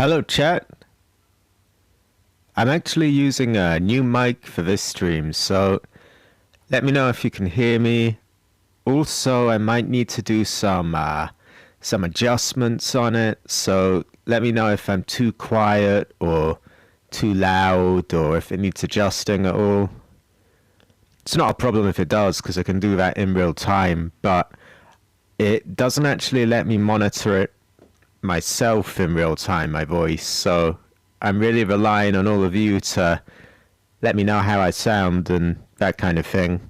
Hello chat. I'm actually using a new mic for this stream, so let me know if you can hear me. Also, I might need to do some adjustments on it, so let me know if I'm too quiet or too loud or if it needs adjusting at all. It's not a problem if it does, because I can do that in real time, but it doesn't actually let me monitor it myself in real time, my voice, so I'm really relying on all of you to let me know how I sound and that kind of thing.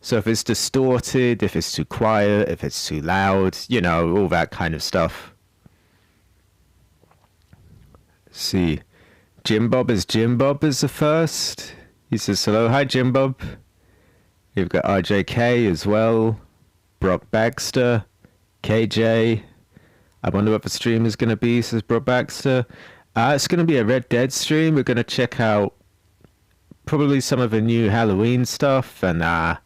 So if it's distorted, if it's too quiet, if it's too loud, you know, all that kind of stuff. Let's see. Jim Bob is the first. He says hello. Hi Jim Bob. You've got RJK as well. Brock Baxter. KJ. I wonder what the stream is going to be, says Brock Baxter. It's going to be a Red Dead stream. We're going to check out probably some of the new Halloween stuff, and there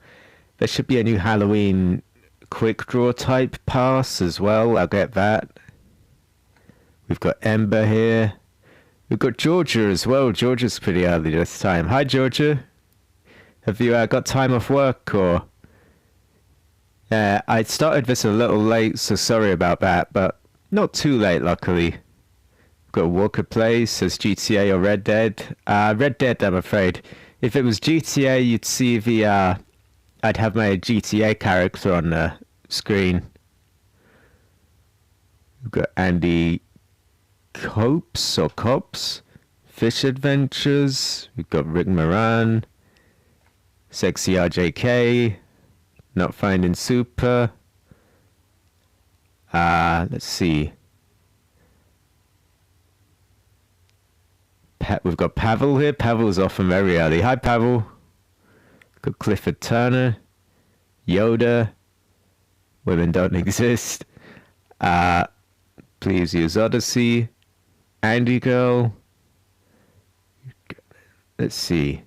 should be a new Halloween quick draw type pass as well. I'll get that. We've got Ember here. We've got Georgia as well. Georgia's pretty early this time. Hi Georgia. Have you got time off work or? I started this a little late, so sorry about that, but not too late, luckily. We've got Walker Plays, says GTA or Red Dead. Red Dead, I'm afraid. If it was GTA, you'd see the, I'd have my GTA character on the screen. We've got Andy Copes or Cops, Fish Adventures. We've got Rick Moran, Sexy RJK, Not Finding Super. Let's see. We've got Pavel here. Pavel's often very early. Hi, Pavel. Got Clifford Turner. Yoda. Women Don't Exist. Please Use Odyssey. Andy Girl. Let's see.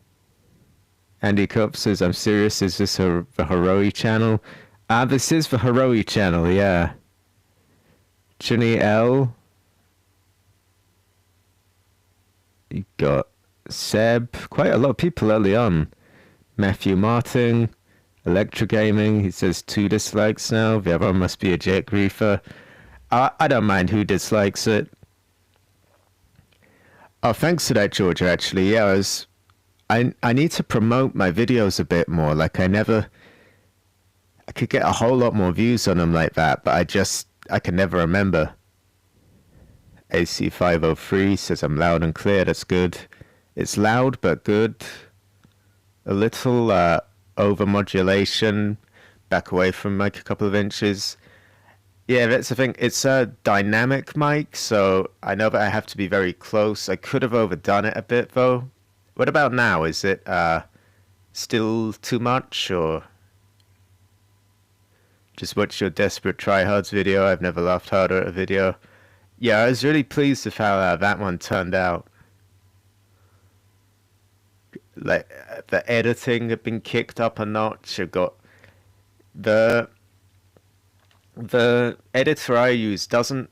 Andy Cup says, I'm serious. Is this the Hiroi channel? This is the Hiroi channel, yeah. Chunny L. You got Seb. Quite a lot of people early on. Matthew Martin. Electro Gaming. He says 2 dislikes now. The other one must be a Jet Griefer. I don't mind who dislikes it. Oh, thanks for that, Georgia, actually. Yeah, I need to promote my videos a bit more. Like, I could get a whole lot more views on them like that, but I can never remember. AC503 says I'm loud and clear. That's good. It's loud, but good. A little over modulation. Back away from mic a couple of inches. Yeah, that's the thing. It's a dynamic mic, so I know that I have to be very close. I could have overdone it a bit, though. What about now? Is it still too much, or just watch your Desperate Tryhards video? I've never laughed harder at a video. Yeah, I was really pleased with how that one turned out. Like, the editing had been kicked up a notch. I've got the editor I use doesn't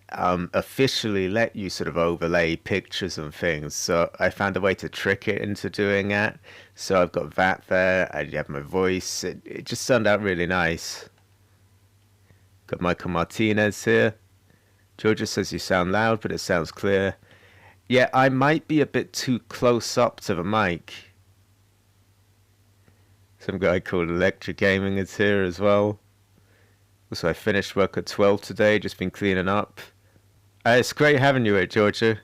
officially let you sort of overlay pictures and things, so I found a way to trick it into doing that. So I've got that there. I have my voice. It just turned out really nice. Got Michael Martinez here. Georgia says you sound loud, but it sounds clear. Yeah, I might be a bit too close up to the mic. Some guy called Electric Gaming is here as well. So I finished work at 12 today, just been cleaning up. It's great having you here, Georgia.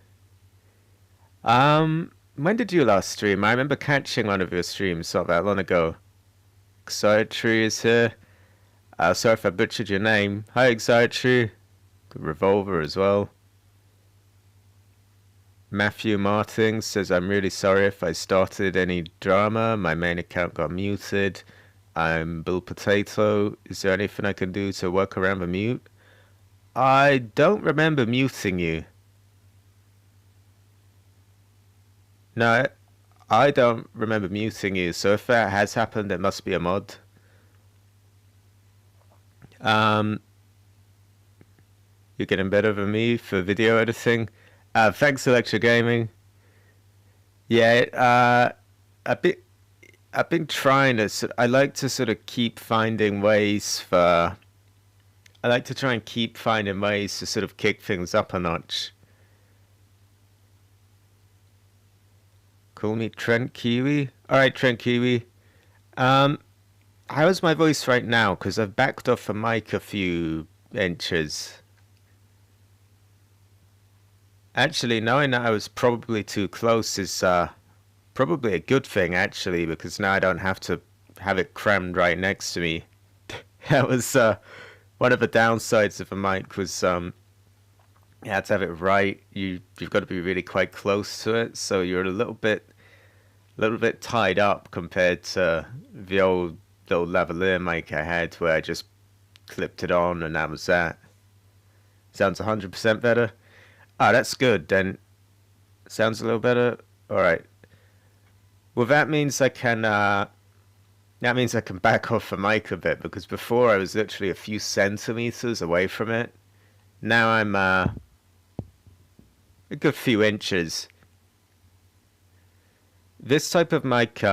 When did you last stream? I remember catching one of your streams not that long ago. Exotree is here. Sorry if I butchered your name. Hi, Exotree. Good Revolver as well. Matthew Martin says, I'm really sorry if I started any drama. My main account got muted. I'm Bill Potato. Is there anything I can do to work around the mute? I don't remember muting you. No, I don't remember muting you. So if that has happened, it must be a mod. You're getting better than me for video editing. Thanks, Electro Gaming. Yeah, a bit. I've been trying to. I like to sort of keep finding ways for. I like to try and keep finding ways to sort of kick things up a notch. Call me Trent Kiwi. All right, Trent Kiwi. How is my voice right now? Because I've backed off the mic a few inches. Actually, knowing that I was probably too close is probably a good thing, actually, because now I don't have to have it crammed right next to me. That was one of the downsides of a mic was you had to have it right. You've got to be really quite close to it, so you're a little bit tied up compared to the old lavalier mic I had, where I just clipped it on and that was that. Sounds 100% better. Ah, that's good. Then sounds a little better. All right. Well, that means I can back off the mic a bit, because before I was literally a few centimeters away from it. Now I'm a good few inches. This type of mic,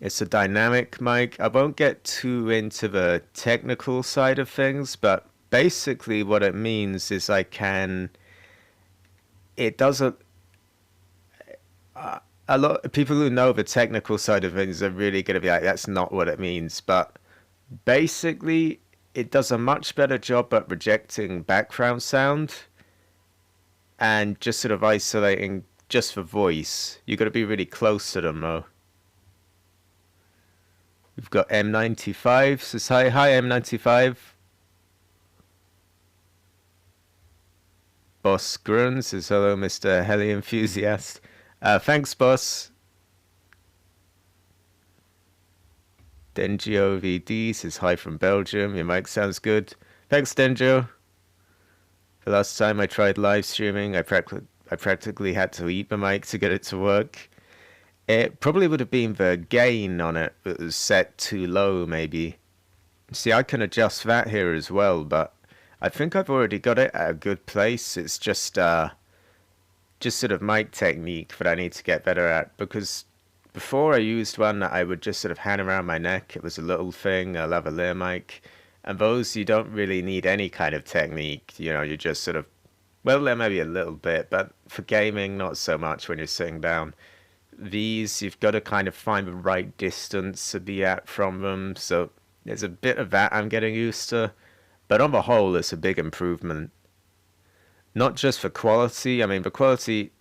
it's a dynamic mic. I won't get too into the technical side of things, but basically what it means is it does a lot of people who know the technical side of things are really going to be like, that's not what it means. But basically, it does a much better job at rejecting background sound and just sort of isolating just the voice. You've got to be really close to them, though. We've got M95 says hi. Hi, M95. Boss Grun says hello, Mr. Heli Enthusiast. Thanks, boss. Denjo VD says hi from Belgium. Your mic sounds good. Thanks, Denjo. The last time I tried live streaming, I practically had to eat the mic to get it to work. It probably would have been the gain on it that was set too low, maybe. See, I can adjust that here as well, but I think I've already got it at a good place. It's just sort of mic technique that I need to get better at, because before I used one that I would just sort of hand around my neck. It was a little thing, a lavalier mic, and those you don't really need any kind of technique. You know, you just sort of, well, there may be a little bit, but for gaming, not so much when you're sitting down. These, you've got to kind of find the right distance to be at from them, so there's a bit of that I'm getting used to, but on the whole, it's a big improvement. Not just for quality. I mean, the quality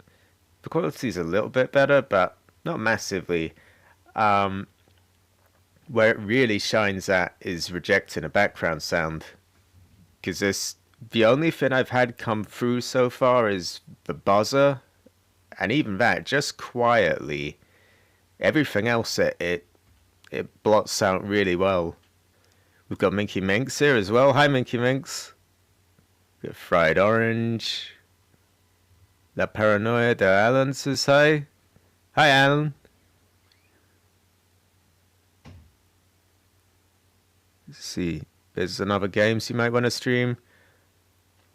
is a little bit better, but not massively. Where it really shines at is rejecting a background sound, because the only thing I've had come through so far is the buzzer, and even that just quietly. Everything else it blots out really well. We've got Minky Minx here as well. Hi, Minky Minx. Got Fried Orange. La Paranoia de Alan says hi. Hi, Alan. Let's see. There's another games you might want to stream.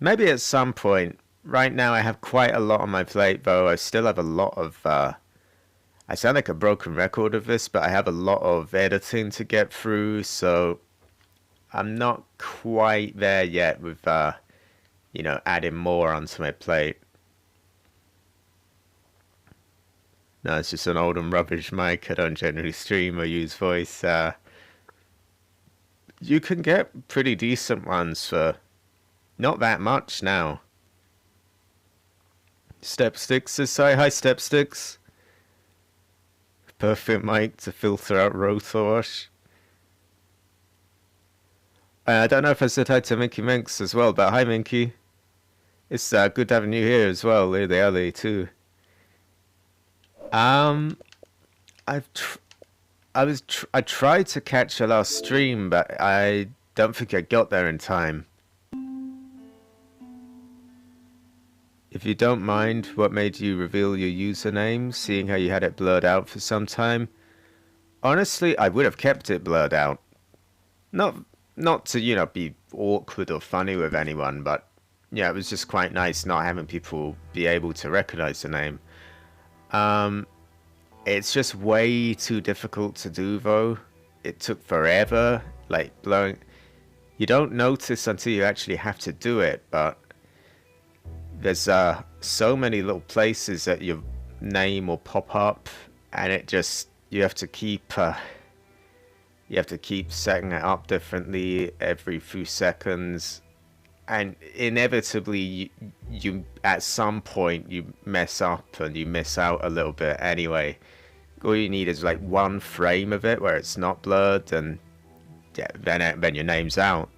Maybe at some point. Right now I have quite a lot on my plate, though. I still have a lot of... I sound like a broken record of this, but I have a lot of editing to get through, so I'm not quite there yet with... you know, adding more onto my plate. No, it's just an old and rubbish mic. I don't generally stream or use voice. You can get pretty decent ones for not that much now. Stepsticks says hi. Hi, Stepsticks. Perfect mic to filter out rotor wash. I don't know if I said hi to Minky Minx as well, but hi, Minky. It's good having you here as well, really early too. I tried to catch your last stream, but I don't think I got there in time. If you don't mind, what made you reveal your username, seeing how you had it blurred out for some time? Honestly, I would have kept it blurred out. Not to, you know, be awkward or funny with anyone, but yeah, it was just quite nice not having people be able to recognize the name. It's just way too difficult to do though. It took forever, like blowing. You don't notice until you actually have to do it, but there's so many little places that your name will pop up, and it just you have to keep setting it up differently every few seconds, and inevitably you at some point you mess up and you miss out a little bit anyway. All you need is like one frame of it where it's not blurred, and yeah, then your name's out.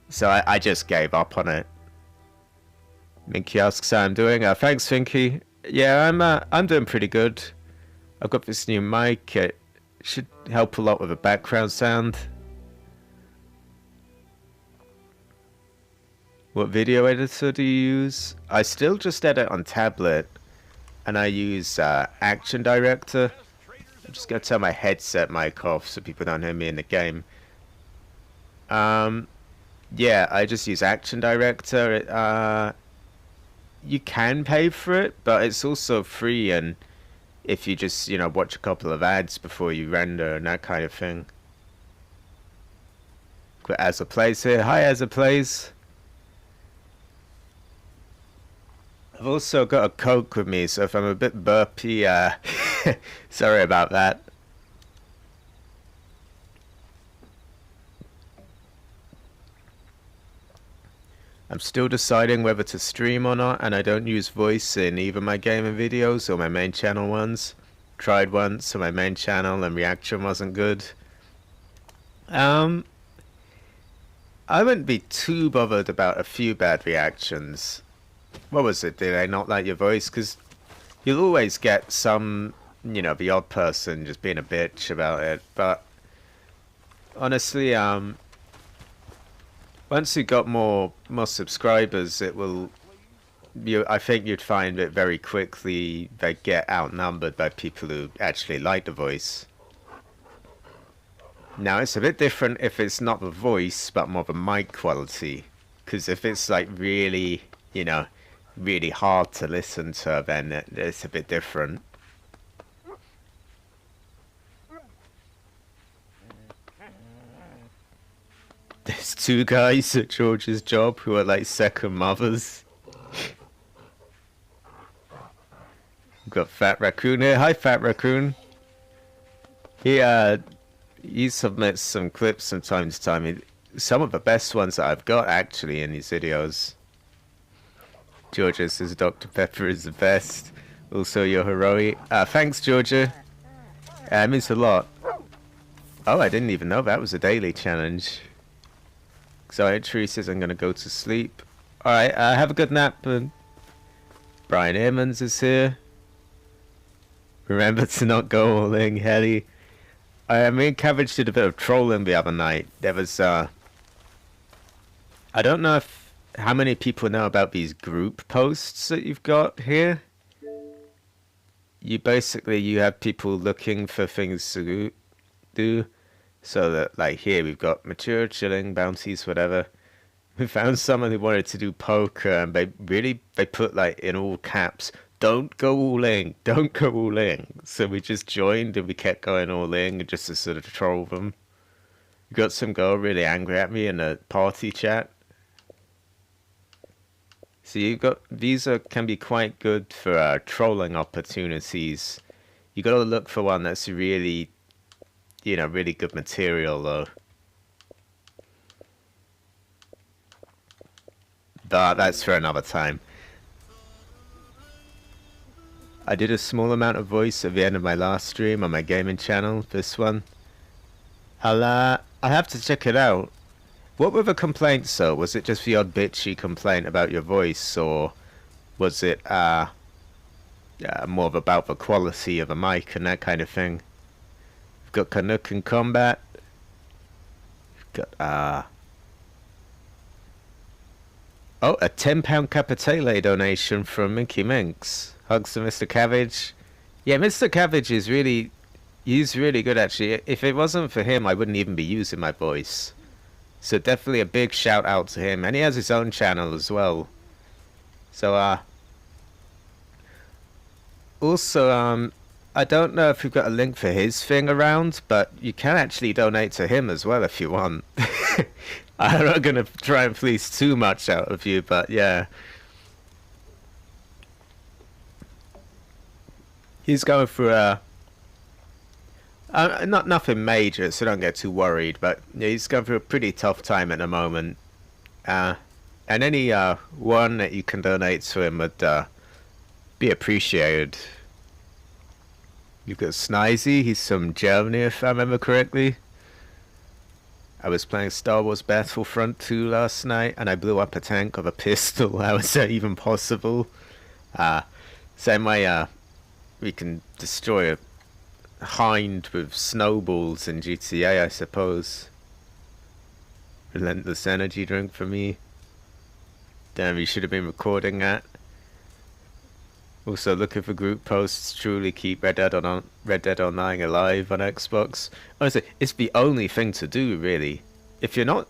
So I just gave up on it. Minky asks how I'm doing. Thanks, Finky. Yeah, I'm doing pretty good. I've got this new mic. It should help a lot with the background sound. What video editor do you use? I still just edit on tablet, and I use Action Director. I'm just gonna turn my headset mic off so people don't hear me in the game. Yeah, I just use Action Director. You can pay for it, but it's also free, and if you just, watch a couple of ads before you render and that kind of thing. Got Azza Plays here. Hi, Azza Plays. I've also got a Coke with me, so if I'm a bit burpy, sorry about that. I'm still deciding whether to stream or not, and I don't use voice in either my gaming videos or my main channel ones. Tried once on my main channel and reaction wasn't good. I wouldn't be too bothered about a few bad reactions. What was it? Did I not like your voice? Because you'll always get some, the odd person just being a bitch about it. But honestly, once you got more subscribers, it will. I think you'd find it very quickly they get outnumbered by people who actually like the voice. Now it's a bit different if it's not the voice but more the mic quality, because if it's like really, really hard to listen to, then it's a bit different. There's two guys at George's job who are like second mothers. We've got Fat Raccoon here. Hi, Fat Raccoon. He submits some clips from time to time. Some of the best ones that I've got actually in these videos. Georgia says Dr. Pepper is the best. Also, you're heroic. Thanks, Georgia. It means a lot. Oh, I didn't even know that was a daily challenge. So Tree says I'm gonna go to sleep. Alright, have a good nap. Brian Emmons is here. Remember to not go all in, Heli. Me and Cabbage did a bit of trolling the other night. There was I don't know how many people know about these group posts that you've got here. You have people looking for things to do. So that, like, here we've got mature, chilling, bounties, whatever. We found someone who wanted to do poker, and they put, like, in all caps, don't go all in, don't go all in. So we just joined, and we kept going all in, just to sort of troll them. We got some girl really angry at me in a party chat. So these can be quite good for trolling opportunities. You got to look for one that's really, really good material though. But that's for another time. I did a small amount of voice at the end of my last stream on my gaming channel, this one. I'll have to check it out. What were the complaints though? Was it just the odd bitchy complaint about your voice, or was it more about the quality of the mic and that kind of thing? We've got Canuck in combat. We've got oh, a £10 Capitale donation from Minky Minx. Hugs to Mr. Cabbage. Yeah, Mr. Cabbage is he's really good actually. If it wasn't for him, I wouldn't even be using my voice. So definitely a big shout out to him, and he has his own channel as well. So also I don't know if you've got a link for his thing around, but you can actually donate to him as well if you want. I'm not gonna try and please too much out of you, but yeah. He's going through not nothing major, so don't get too worried. But yeah, he's going through a pretty tough time at the moment. And any one that you can donate to him would be appreciated. You've got Snizy. He's from Germany, if I remember correctly. I was playing Star Wars Battlefront 2 last night, and I blew up a tank with a pistol. How is that even possible? Same way. We can destroy a hind with snowballs in GTA, I suppose. Relentless energy drink for me. Damn, you should have been recording that. Also looking for group posts. Truly keep Red Dead Online alive on Xbox. Honestly, it's the only thing to do, really. If you're not...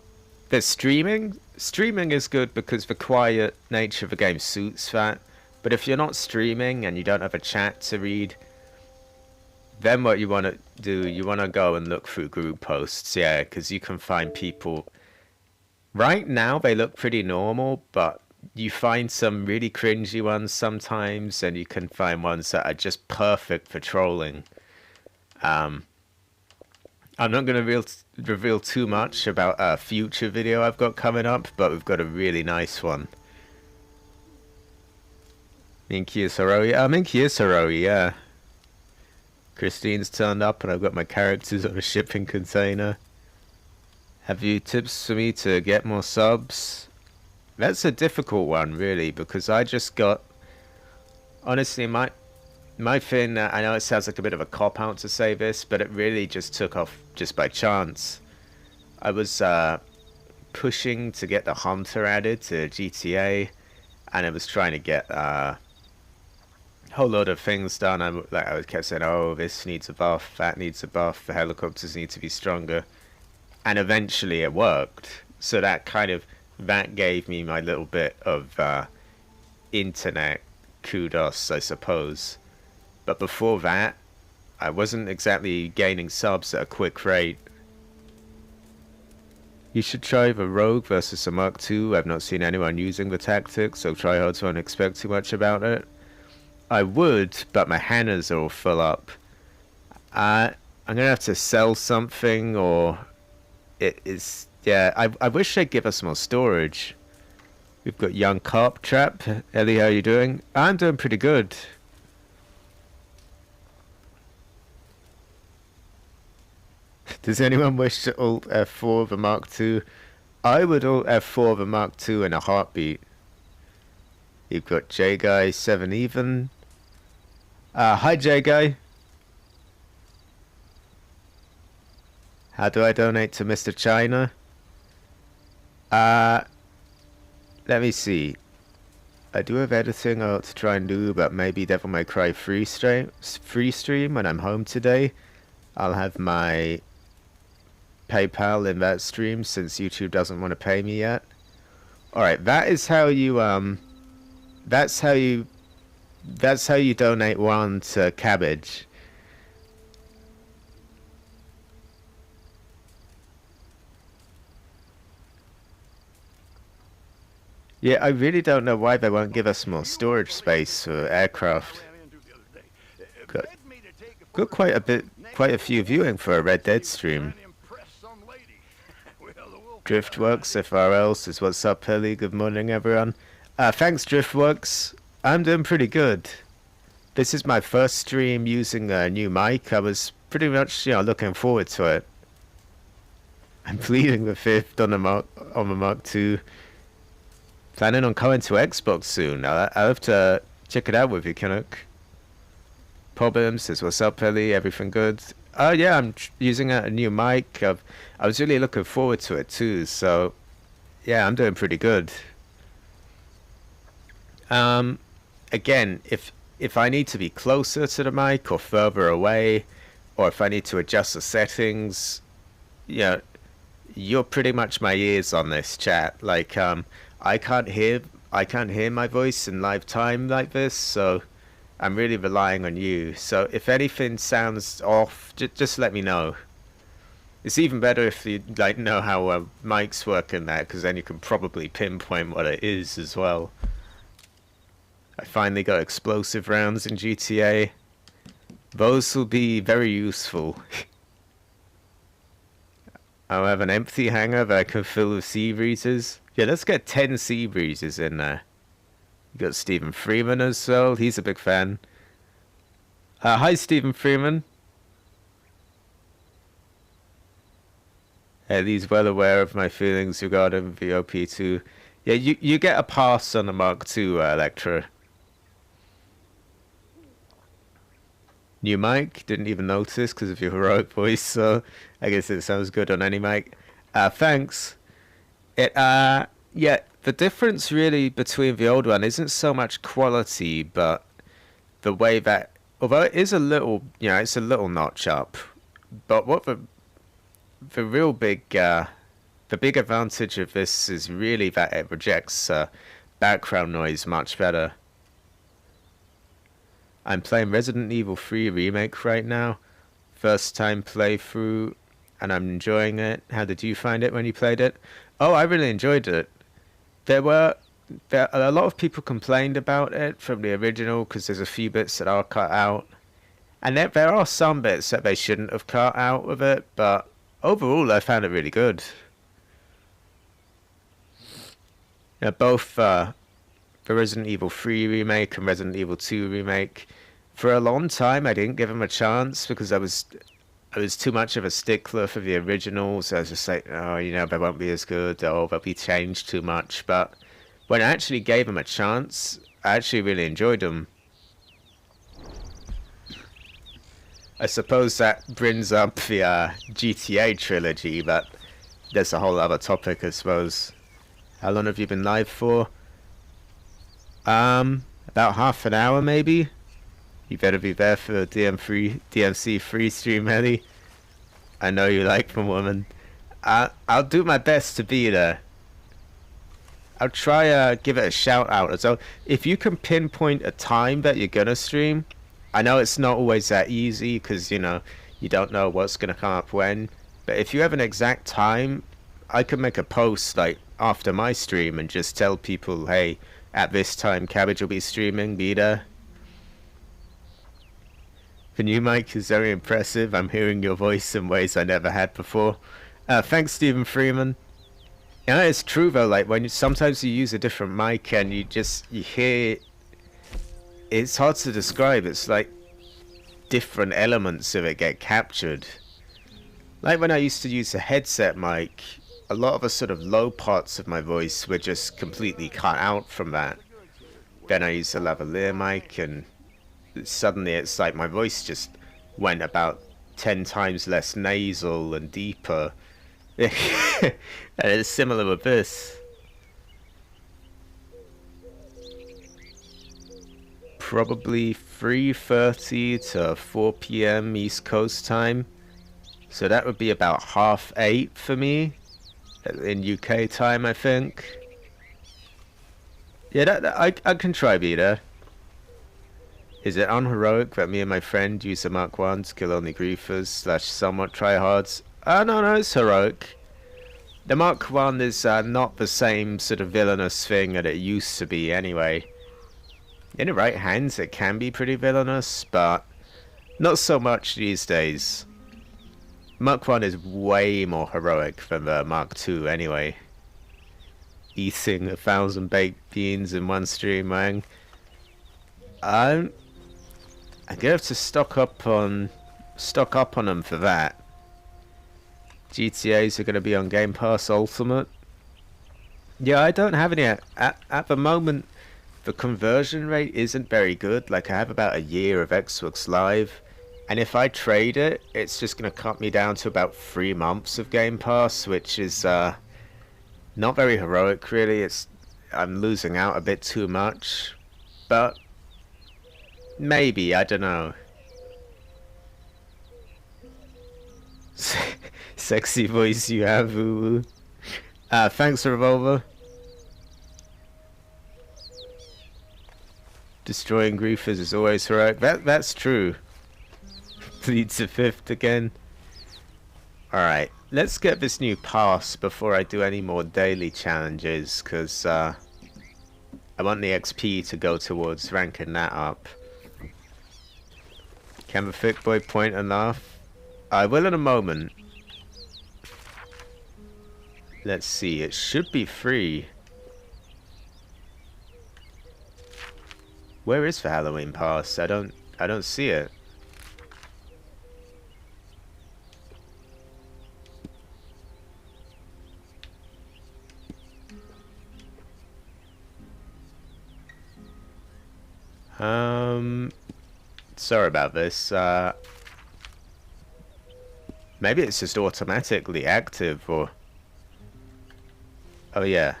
There's streaming. Streaming is good because the quiet nature of the game suits that. But if you're not streaming and you don't have a chat to read, then what you want to do, you want to go and look through group posts, yeah, because you can find people. Right now, they look pretty normal, but you find some really cringy ones sometimes, and you can find ones that are just perfect for trolling. I'm not going to reveal too much about a future video I've got coming up, but we've got a really nice one. Minky is Harohi. Minky is Harohi, yeah. Christine's turned up and I've got my characters on a shipping container. Have you tips for me to get more subs? That's a difficult one, really, because I just got... Honestly, my thing, I know it sounds like a bit of a cop-out to say this, but it really just took off just by chance. I was pushing to get the Hunter added to GTA, and I was trying to get... whole lot of things done. I kept saying, oh, this needs a buff, that needs a buff, the helicopters need to be stronger, and eventually it worked. So that gave me my little bit of internet kudos, I suppose. But before that, I wasn't exactly gaining subs at a quick rate. You should try the Rogue versus a Mark II. I've not seen anyone using the tactic, so tryhards won't expect too much about it. I would, but my hannahs are all full up. I'm gonna have to sell something, or it is... Yeah, I wish they'd give us more storage. We've got Young Carp Trap. Ellie, how you doing? I'm doing pretty good. Does anyone wish to alt F4 the Mark II? I would alt F4 the Mark II in a heartbeat. You've got J-Guy 7 even. Hi J-Guy. How do I donate to Mr. China? Let me see. I do have editing I ought to try and do, but maybe Devil May Cry free stream when I'm home today. I'll have my PayPal in that stream since YouTube doesn't want to pay me yet. Alright, that is how you that's how you donate one to Cabbage. Yeah, I really don't know why they won't give us more storage space for aircraft. Got quite a few viewing for a Red Dead stream. Driftworks FRL says, what's up, Heli? Good morning, everyone. Thanks, Driftworks. I'm doing pretty good. This is my first stream using a new mic. I was pretty much, looking forward to it. I'm pleading the fifth on the Mark II. Planning on coming to Xbox soon. I'll have to check it out with you, Canuck. Problem says, what's up, Ellie? Everything good? Oh, yeah, I'm using a new mic. I was really looking forward to it, too. So, yeah, I'm doing pretty good. Again, if I need to be closer to the mic or further away, or if I need to adjust the settings, You're pretty much my ears on this chat. Like, I can't hear, I can't hear my voice in live time like this, so I'm really relying on you. So if anything sounds off, just let me know. It's even better if you like know how mics work in that, because then you can probably pinpoint what it is as well. I finally got explosive rounds in GTA. Those will be very useful. I'll have an empty hangar that I can fill with sea breezes. Yeah, let's get 10 sea breezes in there. You got Stephen Freeman as well. He's a big fan. Hi, Stephen Freeman. He's well aware of my feelings regarding VOP2. Yeah, you get a pass on the Mark II, Electra. New mic, didn't even notice because of your heroic voice, so I guess it sounds good on any mic. Thanks. Yeah, the difference really between the old one isn't so much quality, but the way that, although it is a little, you know, it's a little notch up, but what the real big, the big advantage of this is really that it rejects background noise much better. I'm playing Resident Evil 3 Remake right now. First time playthrough, and I'm enjoying it. How did you find it when you played it? Oh, I really enjoyed it. There a lot of people complained about it from the original because there's a few bits that are cut out. And there are some bits that they shouldn't have cut out of it, but overall I found it really good. Yeah, both the Resident Evil 3 remake and Resident Evil 2 remake. For a long time, I didn't give them a chance because I was too much of a stickler for the originals. I was just like, oh, you know, they won't be as good, or they'll be changed too much. But when I actually gave them a chance, I actually really enjoyed them. I suppose that brings up the GTA trilogy, but that's a whole other topic, I suppose. How long have you been live for? About half an hour maybe. You better be there for the DMC free stream, Ellie. I know you like the woman. I'll do my best to be there. I'll try give it a shout out as well. If you can pinpoint a time that you're gonna stream, I know it's not always that easy because you know you don't know what's gonna come up when. But if you have an exact time, I could make a post like after my stream and just tell people, hey, at this time Cabbage will be streaming, be there. The new mic is very impressive. I'm hearing your voice in ways I never had before. Thanks, Stephen Freeman. Yeah, it's true though. Like when sometimes you use a different mic and you hear. It's hard to describe. It's like different elements of it get captured. Like when I used to use a headset mic, a lot of the sort of low parts of my voice were just completely cut out from that. Then I used a lavalier mic and suddenly it's like my voice just went about 10 times less nasal and deeper. And it's similar with this. Probably 3:30 to 4 p.m. East Coast time. So that would be about 8:30 for me in UK time, I think. Yeah, I can try be there. Is it unheroic that me and my friend use a Mark 1 to kill only griefers / somewhat tryhards? No, it's heroic. The Mark 1 is not the same sort of villainous thing that it used to be anyway. In the right hands it can be pretty villainous, but not so much these days. Mark 1 is way more heroic than the Mark 2 anyway. Eating 1,000 baked beans in one stream, man. I'm gonna have to stock up on them for that. GTAs are gonna be on Game Pass Ultimate. Yeah, I don't have any at the moment. The conversion rate isn't very good. Like I have about a year of Xbox Live, and if I trade it, it's just gonna cut me down to about 3 months of Game Pass, which is not very heroic really. I'm losing out a bit too much, but maybe, I don't know. Sexy voice you have, Uwu. Thanks, Revolver. Destroying griefers is always heroic. That's true. Pleads the fifth again. Alright, let's get this new pass before I do any more daily challenges, because I want the XP to go towards ranking that up. Can the thick boy point enough? I will in a moment. Let's see, it should be free. Where is the Halloween pass? I don't see it. Sorry about this. Maybe it's just automatically active, or... Oh yeah.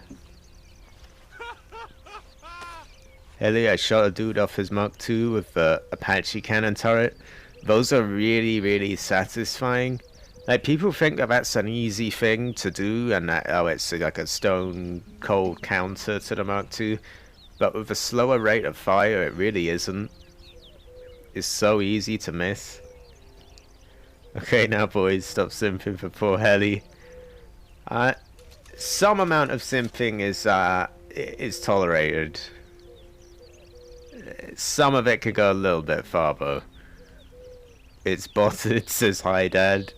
Heli, I shot a dude off his Mark II with the Apache cannon turret. Those are really, really satisfying. Like, people think that that's an easy thing to do, and that, oh, it's like a stone cold counter to the Mark II. But with a slower rate of fire, it really isn't. It's so easy to miss. Okay, now boys, stop simping for poor Heli. Some amount of simping is tolerated. Some of it could go a little bit far, though. It's botted, says hi, Dad.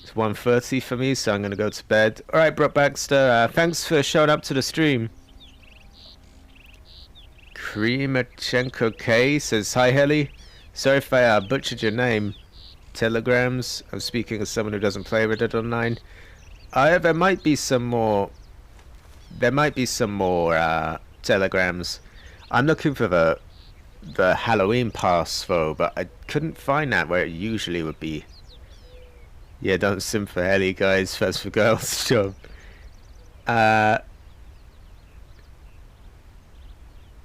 It's 1:30 for me, so I'm gonna go to bed. Alright, Brock Baxter, thanks for showing up to the stream. Krimachenko K says, hi, Heli. Sorry if I butchered your name. Telegrams. I'm speaking as someone who doesn't play with it online. There might be some more... telegrams. I'm looking for the Halloween pass, though, but I couldn't find that where it usually would be. Yeah, don't sim for Heli, guys. That's for girls' job.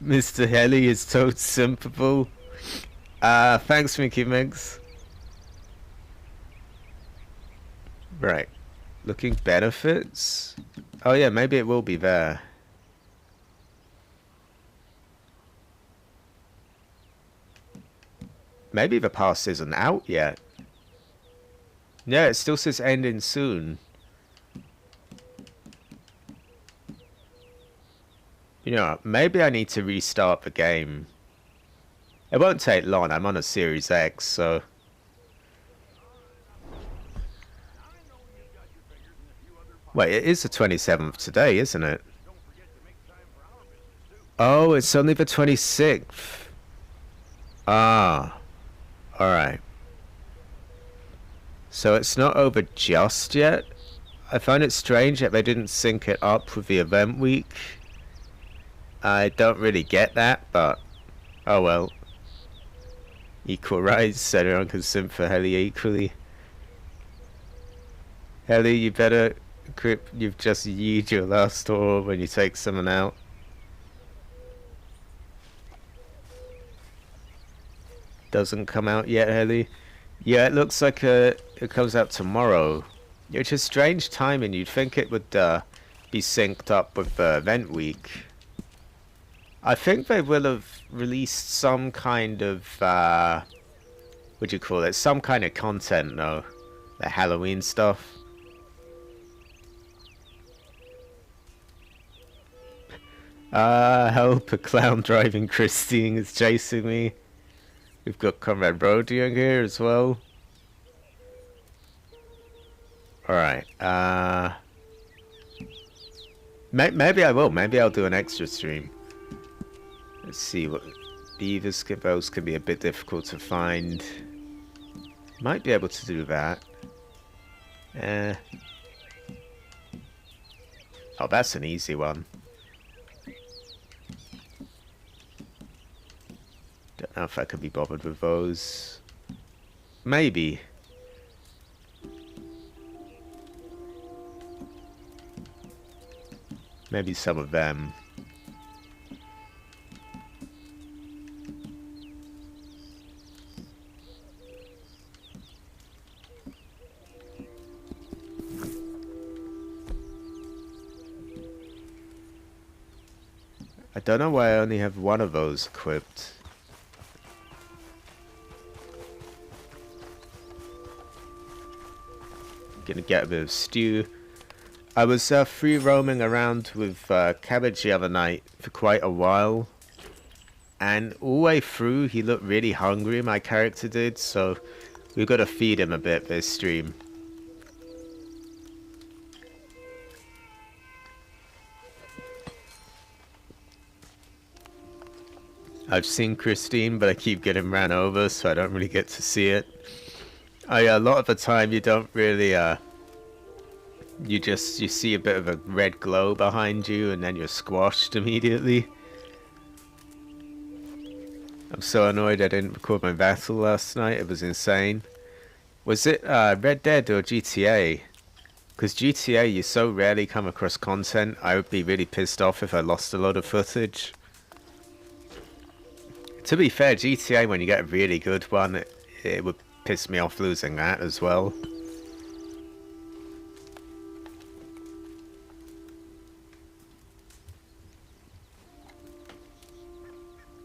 Mr. Heli is toad simpable. Thanks, Mickey Mix. Right. Looking benefits? Oh yeah, maybe it will be there. Maybe the pass isn't out yet. Yeah, it still says ending soon. You know, maybe I need to restart the game. It won't take long, I'm on a Series X, so... Wait, it is the 27th today, isn't it? Oh, it's only the 26th. Ah. Alright. So it's not over just yet? I find it strange that they didn't sync it up with the event week. I don't really get that, but... Oh well. Equal rights, so everyone can sim for Heli equally. Heli, you better grip, you've just yeed your last tour when you take someone out. Doesn't come out yet, Heli. Yeah, it looks like it comes out tomorrow. Which is strange timing. You'd think it would be synced up with the event week. I think they will have released some kind of what do you call it? Some kind of content though. The Halloween stuff. Help, a clown driving Christine is chasing me. We've got Comrade Brody here as well. Alright, maybe I will. Maybe I'll do an extra stream. Let's see what... Beaver skippos can be a bit difficult to find. Might be able to do that. Oh, that's an easy one. Don't know if I could be bothered with those. Maybe. Maybe some of them. don't know why I only have one of those equipped. Gonna get a bit of stew. I was free roaming around with Cabbage the other night for quite a while. And all the way through, he looked really hungry, my character did, so we've got to feed him a bit this stream. I've seen Christine, but I keep getting ran over, so I don't really get to see it. A lot of the time you don't really, you see a bit of a red glow behind you, and then you're squashed immediately. I'm so annoyed I didn't record my battle last night, it was insane. Was it Red Dead or GTA? Because GTA, you so rarely come across content, I would be really pissed off if I lost a lot of footage. To be fair, GTA, when you get a really good one, it would piss me off losing that as well.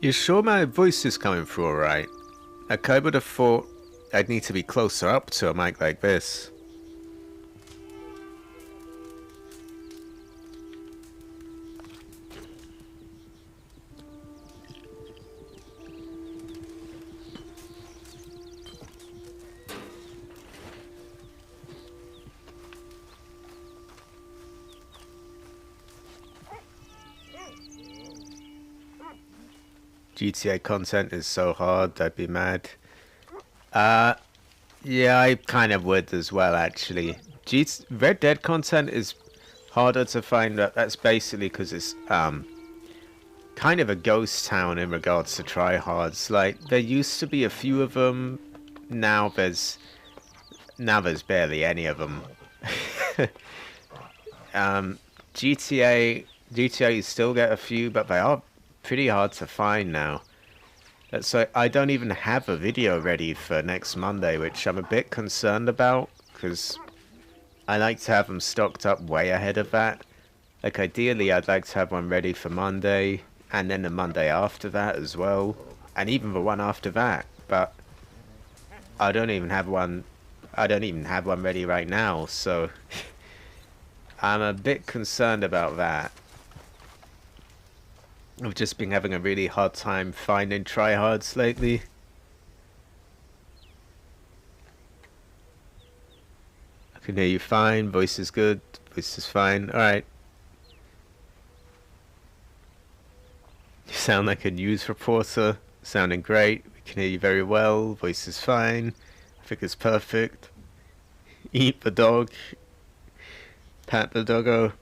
You sure my voice is coming through alright? Like, I would have thought I'd need to be closer up to a mic like this. GTA content is so hard, I'd be mad. Yeah, I kind of would as well, actually. Red Dead content is harder to find. That's basically because it's kind of a ghost town in regards to tryhards. Like, there used to be a few of them. Now there's barely any of them. GTA, you still get a few, but they are pretty hard to find now. So I don't even have a video ready for next Monday, which I'm a bit concerned about, because I like to have them stocked up way ahead of that. Like, ideally I'd like to have one ready for Monday, and then the Monday after that as well, and even the one after that, but I don't even have one ready right now, so I'm a bit concerned about that. I've just been having a really hard time finding tryhards lately. I can hear you fine, voice is good, voice is fine, alright. You sound like a news reporter, sounding great, we can hear you very well, voice is fine, I think it's perfect. Eat the dog, pat the doggo.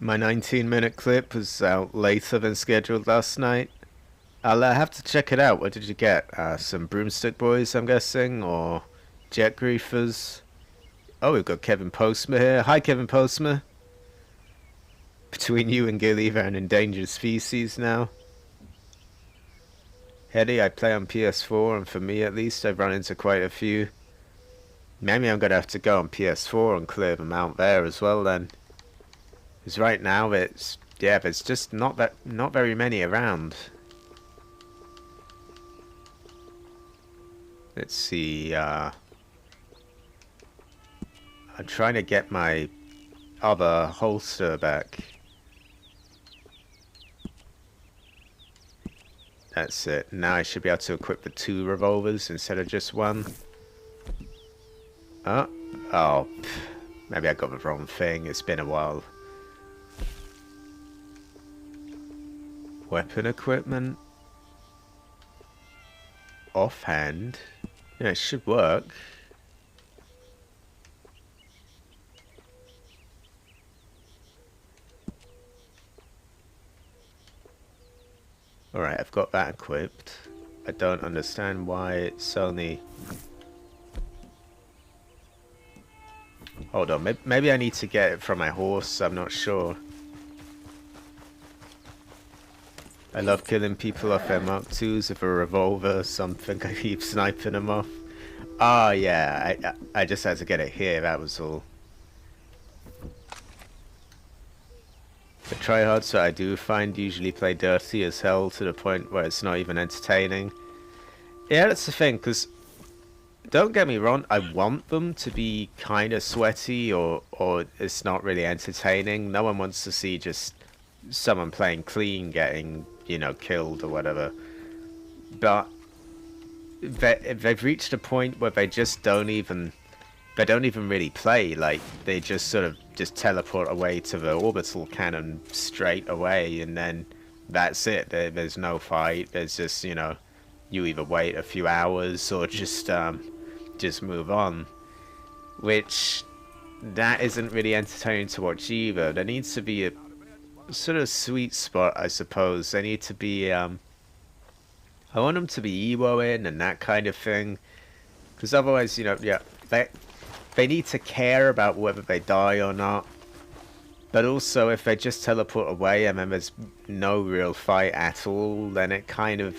My 19-minute clip was out later than scheduled last night. I'll have to check it out. What did you get? Some broomstick boys, I'm guessing, or jet griefers? Oh, we've got Kevin Postma here. Hi, Kevin Postma. Between you and Gilly, they're an endangered species now. Hedy, I play on PS4, and for me at least, I've run into quite a few. Maybe I'm gonna have to go on PS4 and clear them out there as well then. Because right now there's just not very many around. Let's see, I'm trying to get my other holster back. That's it. Now I should be able to equip the 2 revolvers instead of just one. Oh, maybe I got the wrong thing. It's been a while. Weapon equipment. Offhand. Yeah, it should work. Alright, I've got that equipped. I don't understand why it's only... Hold on, maybe I need to get it from my horse, I'm not sure. I love killing people off their Mark IIs with a revolver or something. I keep sniping them off. Oh yeah, I just had to get it here, that was all. The tryhards that I do find usually play dirty as hell to the point where it's not even entertaining. Yeah, that's the thing, because don't get me wrong, I want them to be kind of sweaty or it's not really entertaining. No one wants to see just someone playing clean getting, you know, killed or whatever. But they've reached a point where they just don't even really play. Like, they just sort of just teleport away to the orbital cannon straight away, and then that's it. There's no fight. There's just, you know, you either wait a few hours or just move on. Which, that isn't really entertaining to watch either. There needs to be a sort of sweet spot, I suppose. They need to be, I want them to be Ewoing and that kind of thing. Because otherwise, you know, yeah, they need to care about whether they die or not. But also, if they just teleport away and then there's no real fight at all, then it kind of...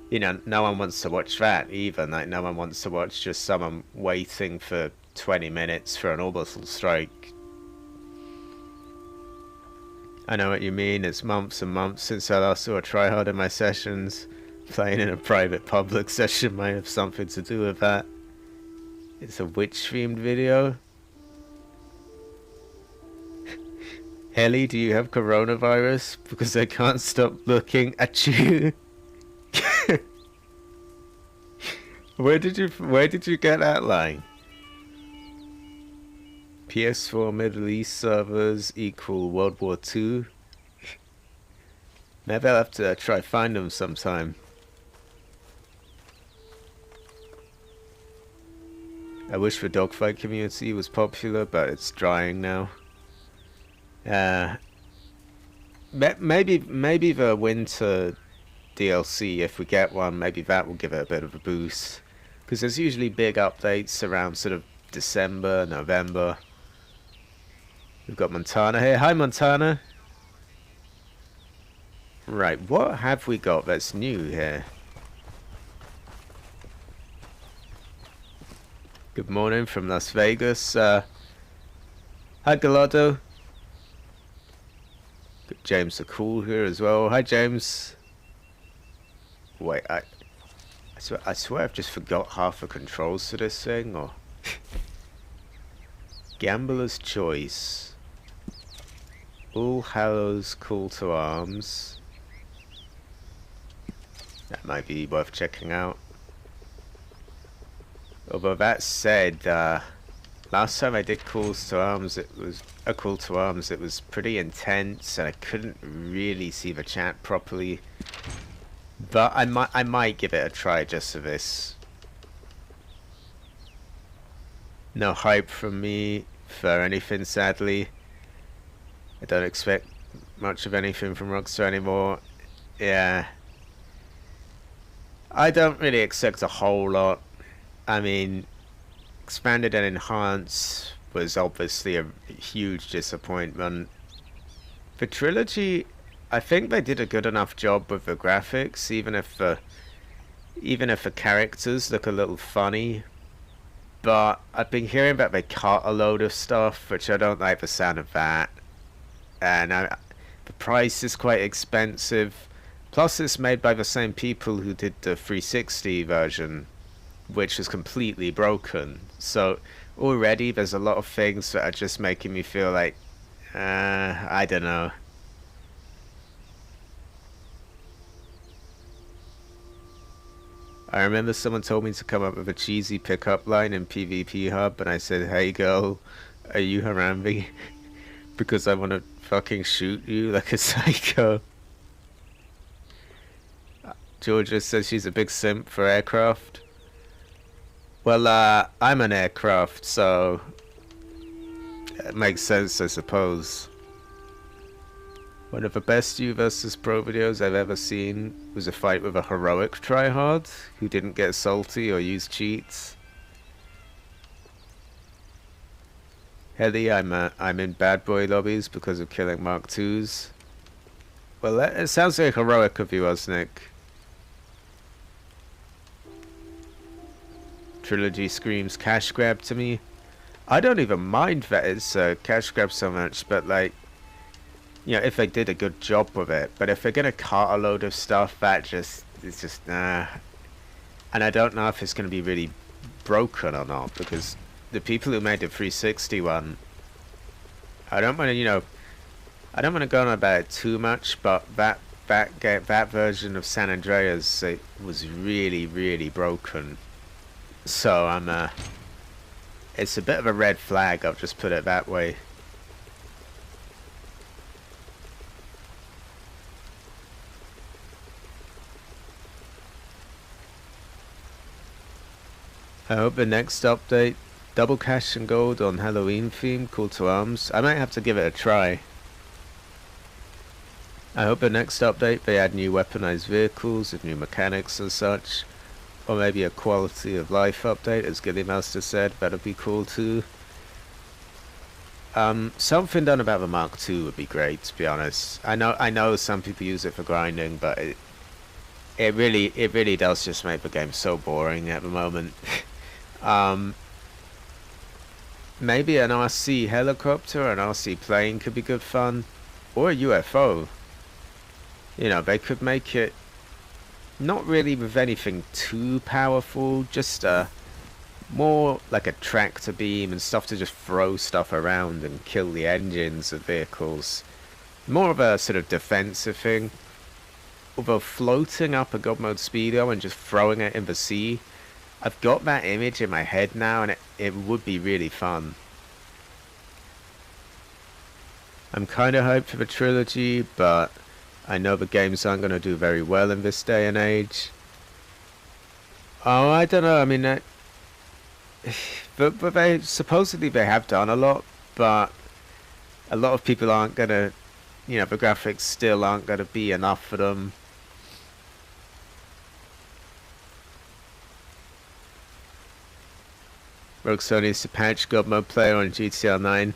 You know, no one wants to watch that either. Like, no one wants to watch just someone waiting for 20 minutes for an orbital strike. I know what you mean. It's months and months since I last saw a tryhard in my sessions. Playing in a private public session might have something to do with that. It's a witch-themed video. Heli, do you have coronavirus? Because I can't stop looking at you. Where did you get that line? PS4 Middle East servers equal World War II. Maybe I'll have to try find them sometime. I wish the dogfight community was popular, but it's dying now. Maybe the winter DLC, if we get one, maybe that will give it a bit of a boost. Because there's usually big updates around sort of December, November. We've got Montana here. Hi, Montana. Right, what have we got that's new here? Good morning from Las Vegas. Hi, Gallardo. Got James the Cool here as well. Hi, James. Wait, I swear I've just forgot half the controls to this thing, or... Gambler's Choice. All Hallows Call to Arms. That might be worth checking out. Although that said, last time I did Calls to Arms, it was a Call to Arms. It was pretty intense, and I couldn't really see the chat properly. But I might give it a try just for this. No hype from me for anything, sadly. I don't expect much of anything from Rockstar anymore. Yeah. I don't really expect a whole lot. I mean, Expanded and Enhanced was obviously a huge disappointment. The trilogy, I think they did a good enough job with the graphics, even if the characters look a little funny. But I've been hearing that they cut a load of stuff, which I don't like the sound of that. And the price is quite expensive. Plus, it's made by the same people who did the 360 version, which is completely broken. So already there's a lot of things that are just making me feel like, I don't know. I remember someone told me to come up with a cheesy pickup line in PvP Hub, and I said, "Hey girl, are you Harambe?" Because I want to fucking shoot you like a psycho. Georgia says she's a big simp for aircraft. Well, I'm an aircraft, so it makes sense, I suppose. One of the best you versus pro videos I've ever seen was a fight with a heroic tryhard who didn't get salty or use cheats. Heli, I'm in bad boy lobbies because of killing Mark IIs. Well, it sounds very heroic of you, Osnick. Trilogy screams cash grab to me. I don't even mind that it's a cash grab so much, but like, you know, if they did a good job with it. But if they're gonna cut a load of stuff, that just it's just nah. And I don't know if it's gonna be really broken or not, because the people who made the 360 one, I don't want to, you know, I don't want to go on about it too much, but that version of San Andreas, it was really broken. So it's a bit of a red flag. I'll just put it that way. I hope the next update, double cash and gold on Halloween theme, call to arms. I might have to give it a try. I hope the next update they add new weaponized vehicles with new mechanics and such. Or maybe a quality of life update, as Gilly Master said, that'd be cool too. Something done about the Mark II would be great, to be honest. I know some people use it for grinding, but it really does just make the game so boring at the moment. Maybe an RC helicopter or an RC plane could be good fun, or a UFO. You know, they could make it not really with anything too powerful, just more like a tractor beam and stuff to just throw stuff around and kill the engines of vehicles. More of a sort of defensive thing. Although floating up a God Mode Speedo and just throwing it in the sea, I've got that image in my head now, and it would be really fun. I'm kind of hyped for the trilogy, but I know the games aren't going to do very well in this day and age. Oh, I don't know. I mean, but they supposedly they have done a lot, but a lot of people aren't going to, you know, the graphics still aren't going to be enough for them. Rockstar needs to patch God Mode player on GTR 9.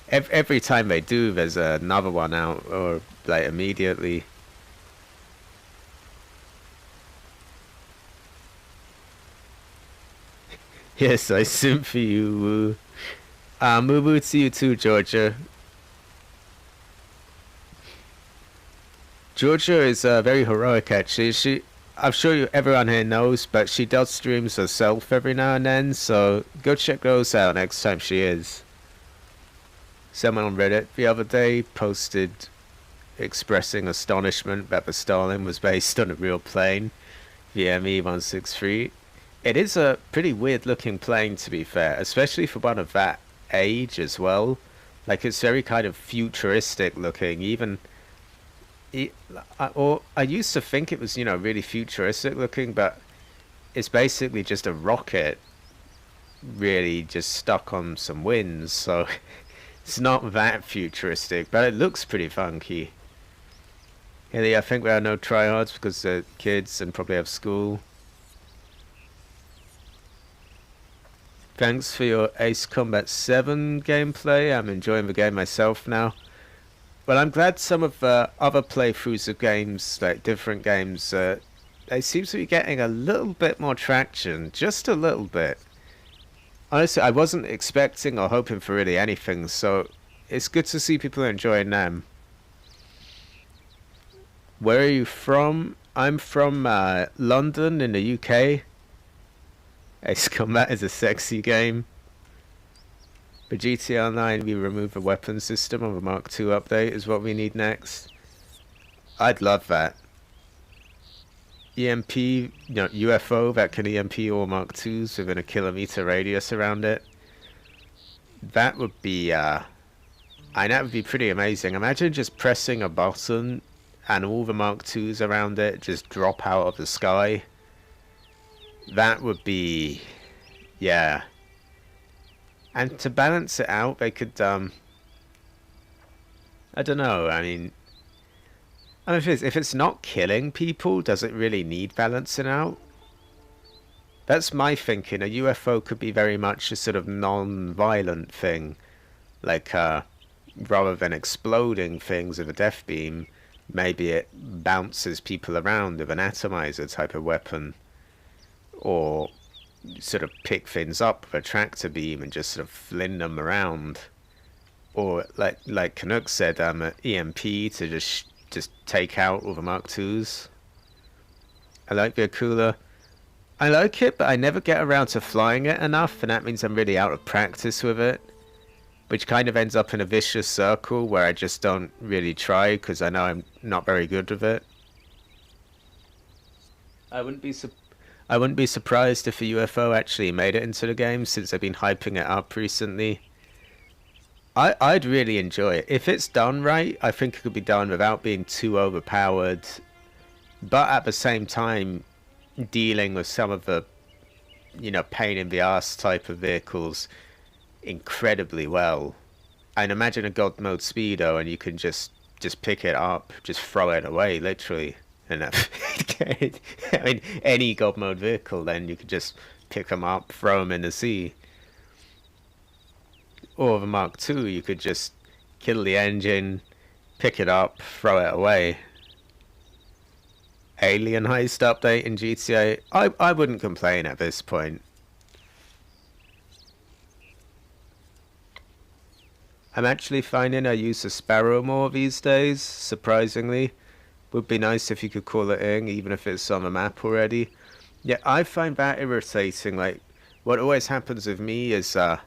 Every time they do, there's another one out, or like immediately. Yes, I sim for you, woo. Moo moo to you too, Georgia. Georgia is very heroic, actually. I'm sure everyone here knows, but she does streams herself every now and then, so go check those out next time she is. Someone on Reddit the other day posted expressing astonishment that the Stalin was based on a real plane, the ME-163. It is a pretty weird looking plane, to be fair, especially for one of that age as well. Like, it's very kind of futuristic looking, even... Or I used to think it was, you know, really futuristic looking, but it's basically just a rocket really just stuck on some wings, so it's not that futuristic, but it looks pretty funky. Hilly, I think there are no tryhards because they're kids and probably have school. Thanks for your Ace Combat 7 gameplay. I'm enjoying the game myself now. Well, I'm glad some of the other playthroughs of games, like different games, they seem to be getting a little bit more traction. Just a little bit. Honestly, I wasn't expecting or hoping for really anything, so it's good to see people enjoying them. Where are you from? I'm from London in the UK. Ace Combat is a sexy game. For GTR 9, we remove the weapon system of a Mark II update is what we need next. I'd love that. EMP, you know, UFO that can EMP all Mark IIs within a kilometer radius around it. That would be, that would be pretty amazing. Imagine just pressing a button and all the Mark IIs around it just drop out of the sky. That would be, yeah. And to balance it out, they could, I don't know, I mean, if it's not killing people, does it really need balancing out? That's my thinking. A UFO could be very much a sort of non-violent thing. Like, rather than exploding things with a death beam, maybe it bounces people around with an atomizer type of weapon. Or, sort of pick things up with a tractor beam and just sort of fling them around. Or like Canuck said, an EMP to just take out all the Mark IIs. I like the cooler. I like it, but I never get around to flying it enough, and that means I'm really out of practice with it. Which kind of ends up in a vicious circle where I just don't really try because I know I'm not very good with it. I wouldn't be surprised if a UFO actually made it into the game, since I've been hyping it up recently. I'd really enjoy it. If it's done right, I think it could be done without being too overpowered, but at the same time dealing with some of the, pain in the ass type of vehicles incredibly well. And imagine a God mode speedo and you can just pick it up, just throw it away, literally. And I mean, any God mode vehicle, then you could just pick them up, throw them in the sea. Or the Mark II, you could just kill the engine, pick it up, throw it away. Alien heist update in GTA. I wouldn't complain at this point. I'm actually finding I use the Sparrow more these days, surprisingly. Would be nice if you could call it in, even if it's on the map already. Yeah, I find that irritating. Like, what always happens with me is I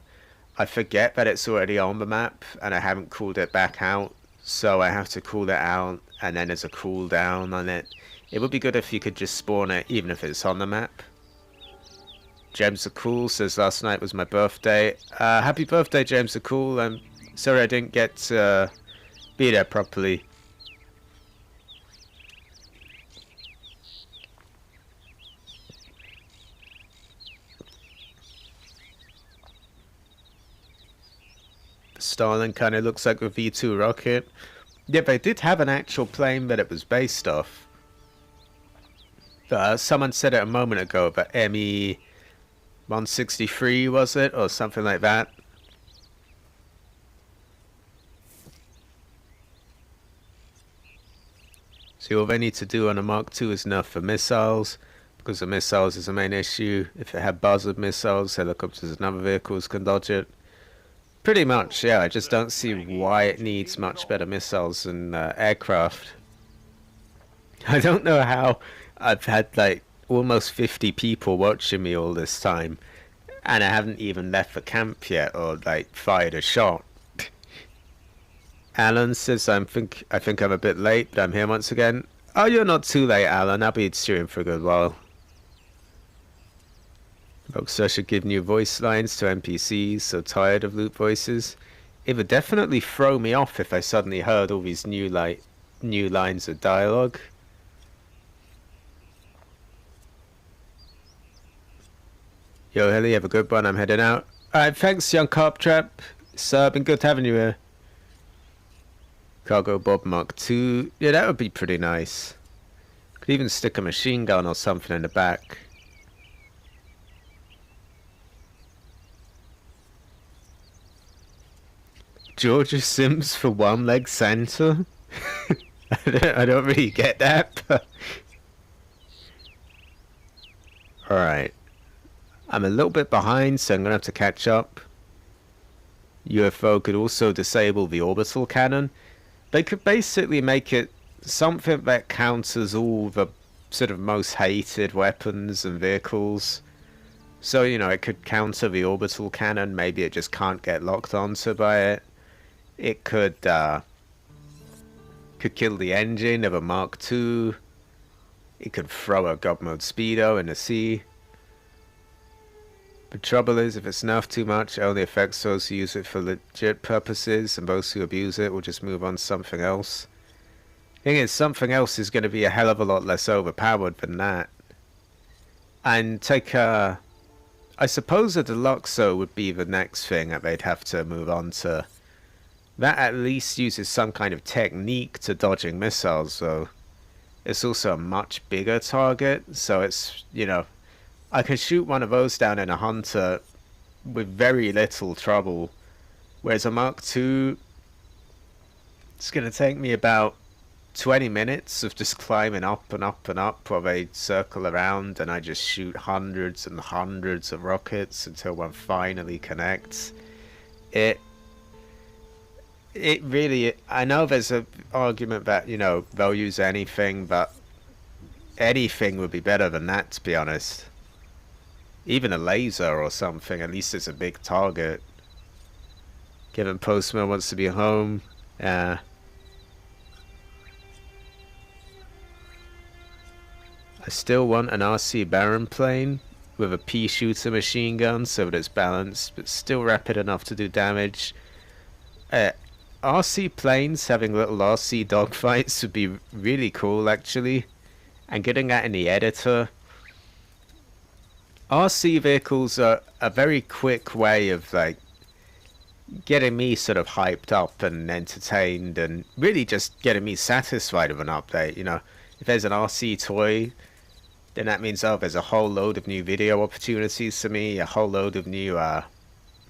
forget that it's already on the map and I haven't called it back out, so I have to call it out and then there's a cooldown on it. It would be good if you could just spawn it even if it's on the map. James the Cool says last night was my birthday. Happy birthday, James the Cool. I'm sorry I didn't get to be there properly. Starling kind of looks like a V2 rocket. Yeah, they did have an actual plane that it was based off. Someone said it a moment ago, but ME-163 was it? Or something like that. So all they need to do on a Mark II is enough for missiles, because the missiles is the main issue. If it had buzzard missiles, helicopters and other vehicles can dodge it. Pretty much, yeah. I just don't see why it needs much better missiles than aircraft. I don't know how I've had like almost 50 people watching me all this time, and I haven't even left the camp yet or like fired a shot. Alan says I think I'm a bit late, but I'm here once again. Oh, you're not too late, Alan. I'll be streaming for a good while. Rockstar should give new voice lines to NPCs, so tired of loop voices. It would definitely throw me off if I suddenly heard all these new lines of dialogue. Yo, Heli, have a good one. I'm heading out. Alright, thanks, young Carp Trap. It's been good having you here. Cargo Bob Mark II. Yeah, that would be pretty nice. Could even stick a machine gun or something in the back. Georgia Sims for one leg Santa? I don't really get that, but... Alright. I'm a little bit behind, so I'm going to have to catch up. UFO could also disable the orbital cannon. They could basically make it something that counters all the sort of most hated weapons and vehicles. So, it could counter the orbital cannon. Maybe it just can't get locked onto by it. It could kill the engine of a Mark II. It could throw a God mode speedo in the sea. The trouble is, if it's nerfed too much, it only affects those who use it for legit purposes, and those who abuse it will just move on to something else. The thing is, something else is going to be a hell of a lot less overpowered than that. And I suppose a Deluxo would be the next thing that they'd have to move on to. That at least uses some kind of technique to dodging missiles, though. It's also a much bigger target, so it's, I could shoot one of those down in a Hunter with very little trouble. Whereas a Mark II, it's going to take me about 20 minutes of just climbing up and up and up while they circle around, and I just shoot hundreds and hundreds of rockets until one finally connects. It really, I know there's an argument that, you know, they'll use anything, but anything would be better than that, to be honest. Even a laser or something, at least it's a big target. Given Postman wants to be home. I still want an RC Baron plane with a pea shooter machine gun so that it's balanced, but still rapid enough to do damage. RC planes having little RC dogfights would be really cool, actually. And getting that in the editor. RC vehicles are a very quick way of, like, getting me sort of hyped up and entertained, and really just getting me satisfied with an update. You know, if there's an RC toy, then that means, oh, there's a whole load of new video opportunities for me, a whole load of new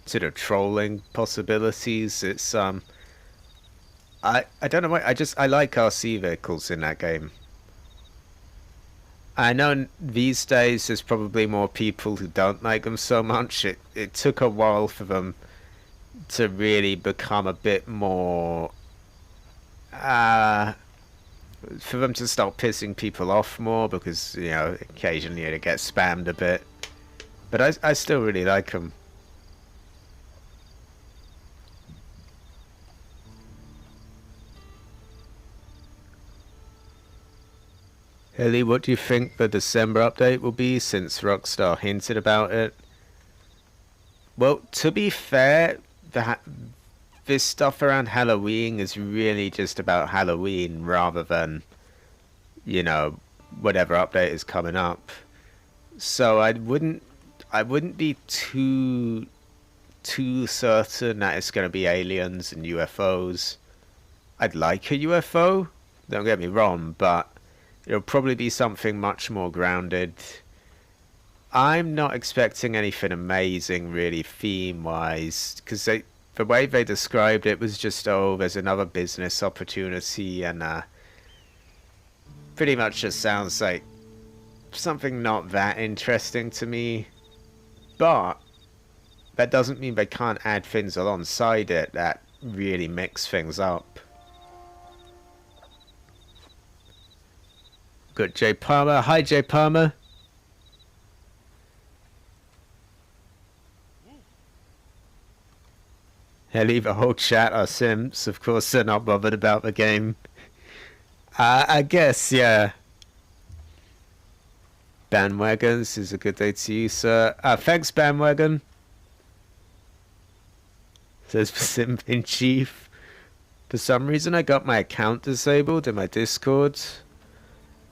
sort of trolling possibilities. It's I don't know why, I like RC vehicles in that game. I know these days there's probably more people who don't like them so much. It took a while for them to really become a bit more for them to start pissing people off more, because, you know, occasionally it gets spammed a bit, but I still really like them. Ellie, what do you think the December update will be, since Rockstar hinted about it? Well, to be fair, this stuff around Halloween is really just about Halloween rather than, you know, whatever update is coming up. So I wouldn't be too certain that it's going to be aliens and UFOs. I'd like a UFO, don't get me wrong, but it'll probably be something much more grounded. I'm not expecting anything amazing, really, theme-wise, because the way they described it was just, oh, there's another business opportunity, and pretty much just sounds like something not that interesting to me. But that doesn't mean they can't add things alongside it that really mix things up. Got J Palmer. Hi, J Palmer. Hell, the whole chat are simps. Of course, they're not bothered about the game. I guess, yeah. Bandwagons is a good day to you, sir. Thanks, Bandwagon. Says Simp in Chief. For some reason, I got my account disabled in my Discord.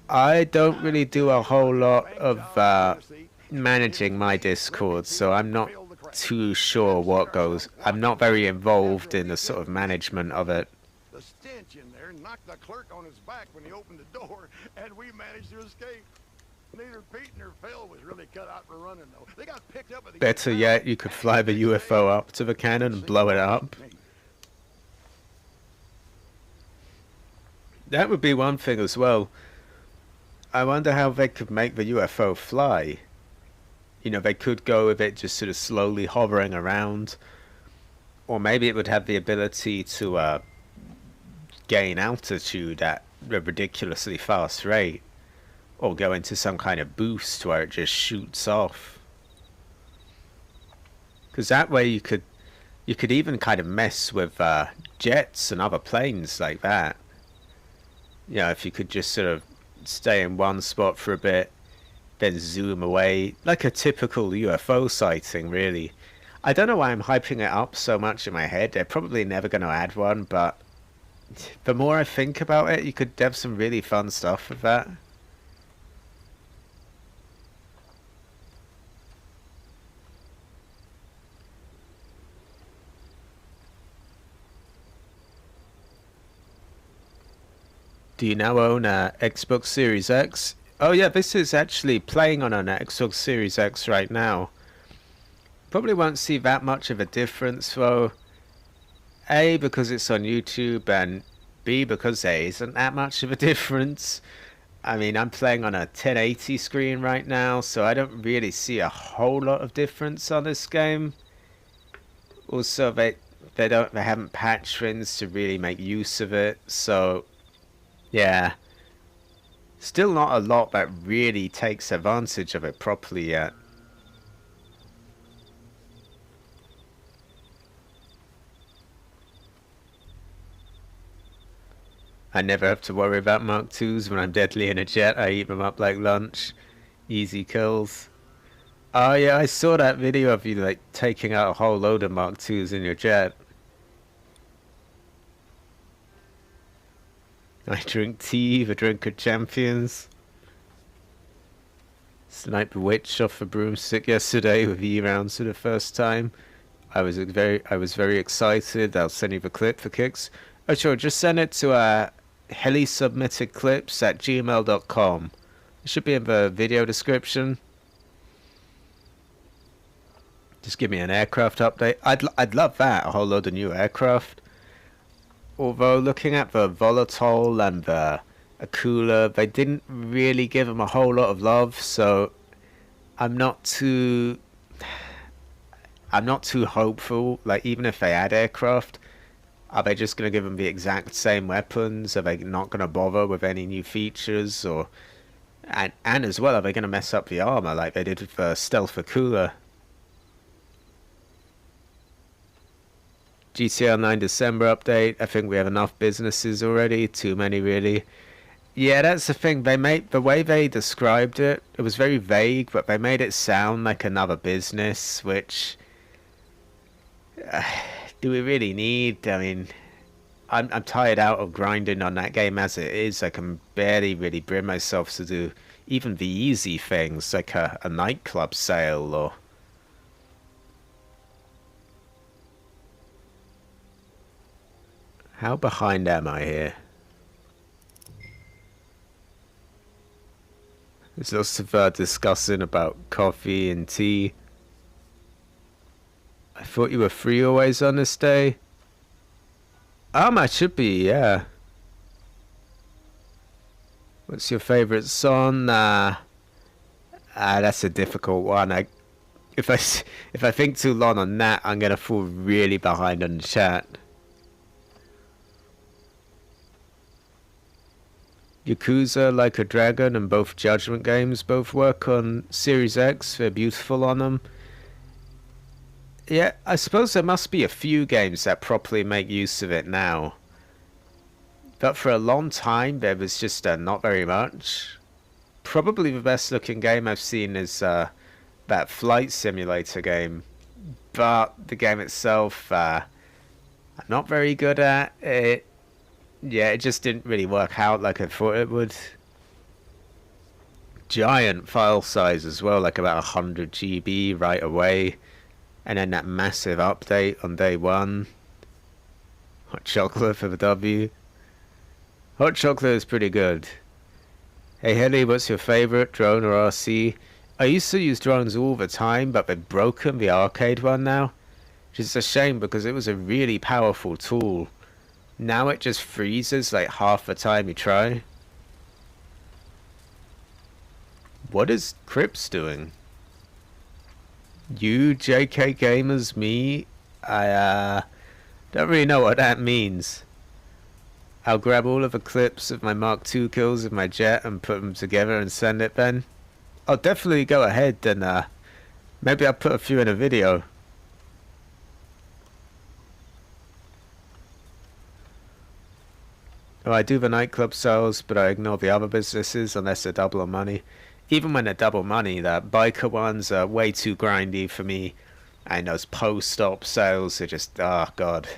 I don't really do a whole lot of managing my Discord, so I'm not too sure what goes. I'm not very involved in the sort of management of it. The stench in there knocked the clerk on his back when he opened the door, and we managed to escape. Neither Pete nor Phil was really cut out for running, though. They got picked up at the... Better yet, you could fly the UFO up to the cannon and blow it up. That would be one thing as well. I wonder how they could make the UFO fly. You know, they could go with it just sort of slowly hovering around. Or maybe it would have the ability to gain altitude at a ridiculously fast rate. Or go into some kind of boost where it just shoots off. Because that way you could even kind of mess with jets and other planes like that. You know, if you could just sort of stay in one spot for a bit, then zoom away, like a typical UFO sighting, really. I don't know why I'm hyping it up so much in my head. They're probably never going to add one, but the more I think about it, you could have some really fun stuff with that. Do you now own a Xbox Series X? Oh yeah, this is actually playing on an Xbox Series X right now. Probably won't see that much of a difference though. A, because it's on YouTube, and be because there isn't that much of a difference. I mean, I'm playing on a 1080 screen right now, so I don't really see a whole lot of difference on this game. Also, they haven't patched things to really make use of it, so yeah. Still not a lot that really takes advantage of it properly yet. I never have to worry about Mark IIs when I'm deadly in a jet. I eat them up like lunch. Easy kills. Oh yeah, I saw that video of you like taking out a whole load of Mark IIs in your jet. I drink tea, the drink of champions. Sniped a witch off a broomstick yesterday with E rounds for the first time. I was very excited. I'll send you the clip for kicks. Oh sure, just send it to helisubmittedclips@gmail.com. It should be in the video description. Just give me an aircraft update. I'd love that, a whole load of new aircraft. Although looking at the Volatile and the Akula, they didn't really give them a whole lot of love, so I'm not too hopeful. Like, even if they add aircraft, are they just going to give them the exact same weapons? Are they not going to bother with any new features? Or and as well, are they going to mess up the armor like they did with the Stealth Akula? GTR 9 December update. I think we have enough businesses already. Too many, really. Yeah, that's the thing. The way they described it, it was very vague, but they made it sound like another business, which do we really need? I mean, I'm tired out of grinding on that game as it is. I can barely really bring myself to do even the easy things, like a nightclub sale or... How behind am I here? There's lots of discussing about coffee and tea. I thought you were free always on this day. I should be, yeah. What's your favorite song? That's a difficult one. If I think too long on that, I'm gonna fall really behind on the chat. Yakuza, Like a Dragon, and both Judgment games both work on Series X. They're beautiful on them. Yeah, I suppose there must be a few games that properly make use of it now. But for a long time, there was just not very much. Probably the best looking game I've seen is that flight simulator game. But the game itself, I'm not very good at it. Yeah, it just didn't really work out like I thought it would. Giant file size as well, like about 100 GB right away. And then that massive update on day one. Hot chocolate for the W. Hot chocolate is pretty good. Hey Heli, what's your favorite, drone or RC? I used to use drones all the time, but they've broken the arcade one now. Which is a shame because it was a really powerful tool. Now it just freezes like half the time you try. What is Crips doing? You, JK Gamers, me? I don't really know what that means. I'll grab all of the clips of my Mark II kills with my jet and put them together and send it then. I'll definitely go ahead and maybe I'll put a few in a video. Oh, I do the nightclub sales, but I ignore the other businesses unless they're double on money. Even when they're double money, the biker ones are way too grindy for me. And those post-op sales are just, oh god.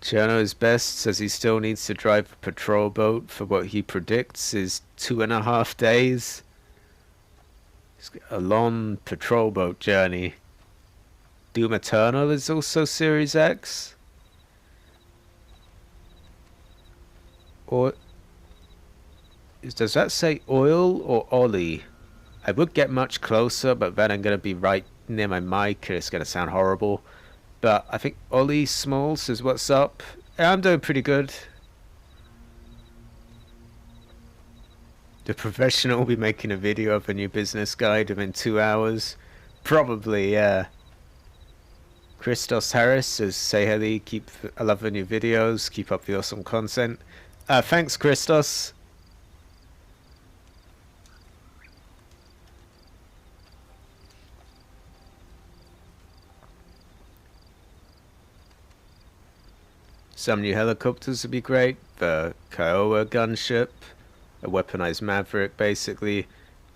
Cherno is best, says he still needs to drive a patrol boat for what he predicts is 2.5 days. He's got a long patrol boat journey. Doom Eternal is also Series X. Or does that say oil or Ollie? I would get much closer, but then I'm going to be right near my mic and it's going to sound horrible. But I think Ollie Small says, what's up? Yeah, I'm doing pretty good. The professional will be making a video of a new business guide within 2 hours. Probably, yeah. Christos Harris says, say Heli, I love the new videos, keep up the awesome content. Thanks, Christos. Some new helicopters would be great. The Kiowa gunship, a weaponized Maverick basically,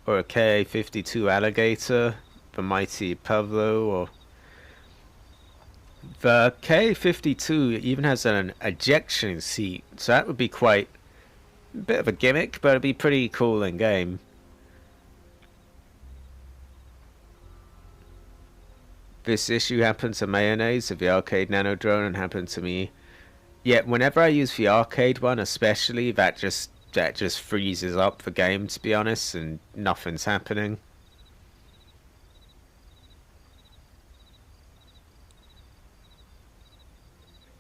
or a KA-52 Alligator, the mighty Pavlo, or the KA-52 even has an ejection seat, so that would be quite a bit of a gimmick, but it'd be pretty cool in game. This issue happened to Mayonnaise of the arcade nano drone and happened to me. Yeah, whenever I use the arcade one especially, that just freezes up the game, to be honest, and nothing's happening.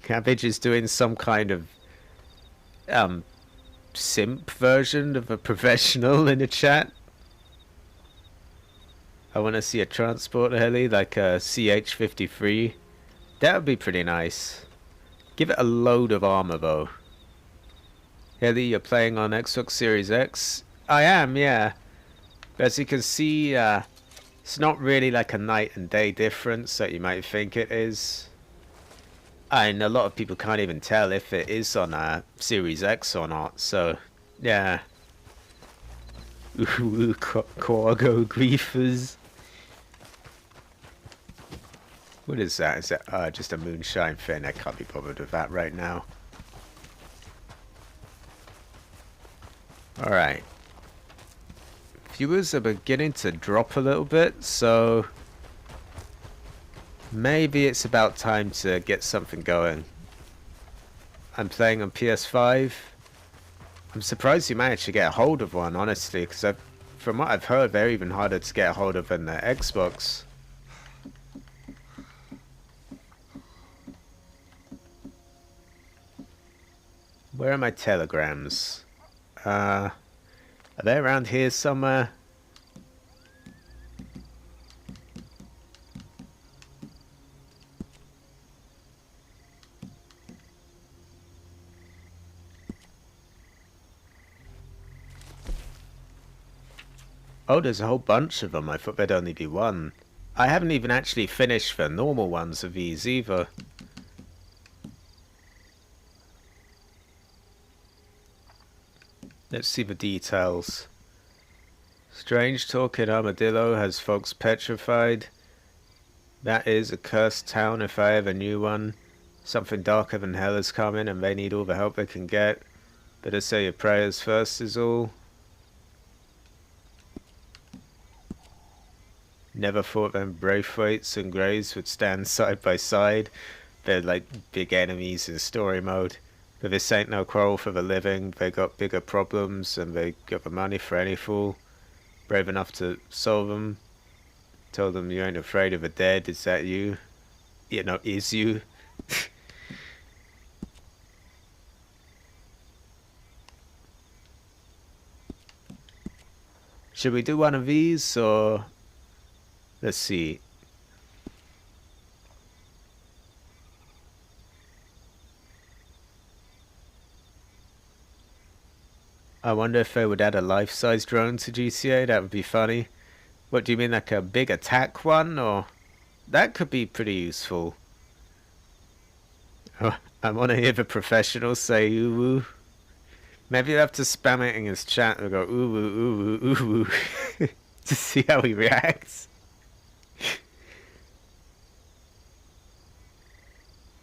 Cabbage is doing some kind of simp version of a professional in the chat. I want to see a transporter heli like a CH-53. That would be pretty nice. Give it a load of armor though. Heli, you're playing on Xbox Series X? I am, yeah. As you can see, it's not really like a night and day difference that you might think it is. And a lot of people can't even tell if it is on a Series X or not, so yeah. Ooh, Quago Griefers. What is that? Is that just a moonshine thing? I can't be bothered with that right now. Alright. Viewers are beginning to drop a little bit, so maybe it's about time to get something going. I'm playing on PS5. I'm surprised you managed to get a hold of one, honestly, because from what I've heard, they're even harder to get a hold of than the Xbox. Where are my telegrams? Are they around here somewhere? Oh, there's a whole bunch of them. I thought there'd only be one. I haven't even actually finished the normal ones of these either. Let's see the details. Strange talking armadillo has folks petrified. That is a cursed town if I ever knew one. Something darker than hell is coming and they need all the help they can get. Better say your prayers first is all. Never thought them Braithwaites and Greys would stand side by side. They're like big enemies in story mode. But this ain't no quarrel for the living. They got bigger problems and they got the money for any fool. Brave enough to solve them. Told them you ain't afraid of the dead. Is that you? You know, is you? Should we do one of these or... Let's see. I wonder if they would add a life-size drone to GTA. That would be funny. What do you mean, like a big attack one? Or that could be pretty useful. Oh, I want to hear the professionals say ooh woo. Maybe you'll have to spam it in his chat and go ooh woo ooh woo ooh woo to see how he reacts.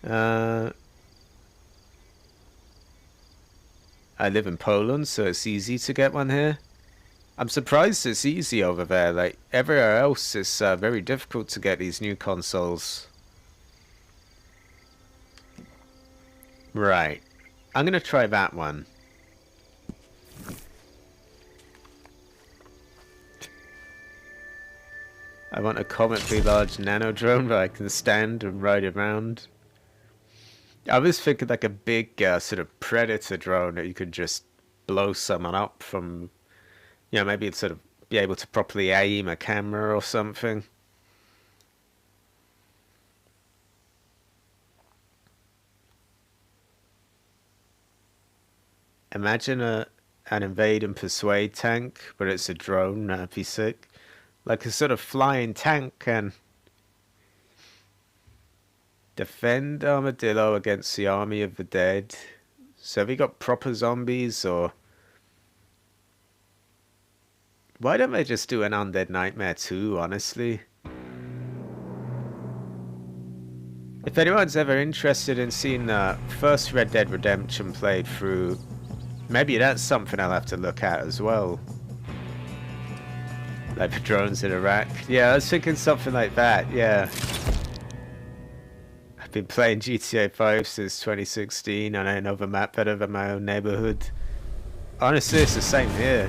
I live in Poland, so it's easy to get one here. I'm surprised it's easy over there. Like, everywhere else, it's very difficult to get these new consoles. Right. I'm gonna try that one. I want a comically large nano drone that I can stand and ride around. I was thinking like a big sort of predator drone that you could just blow someone up from, you know, maybe it's sort of be able to properly aim a camera or something. Imagine an invade and persuade tank, but it's a drone. That'd be sick. Like a sort of flying tank and defend Armadillo against the army of the dead. So have we got proper zombies or... Why don't they just do an Undead Nightmare 2, honestly? If anyone's ever interested in seeing the first Red Dead Redemption playthrough, maybe that's something I'll have to look at as well. Like the drones in Iraq. Yeah, I was thinking something like that, yeah. I've been playing GTA 5 since 2016 and I know the map better than my own neighborhood. Honestly, it's the same here.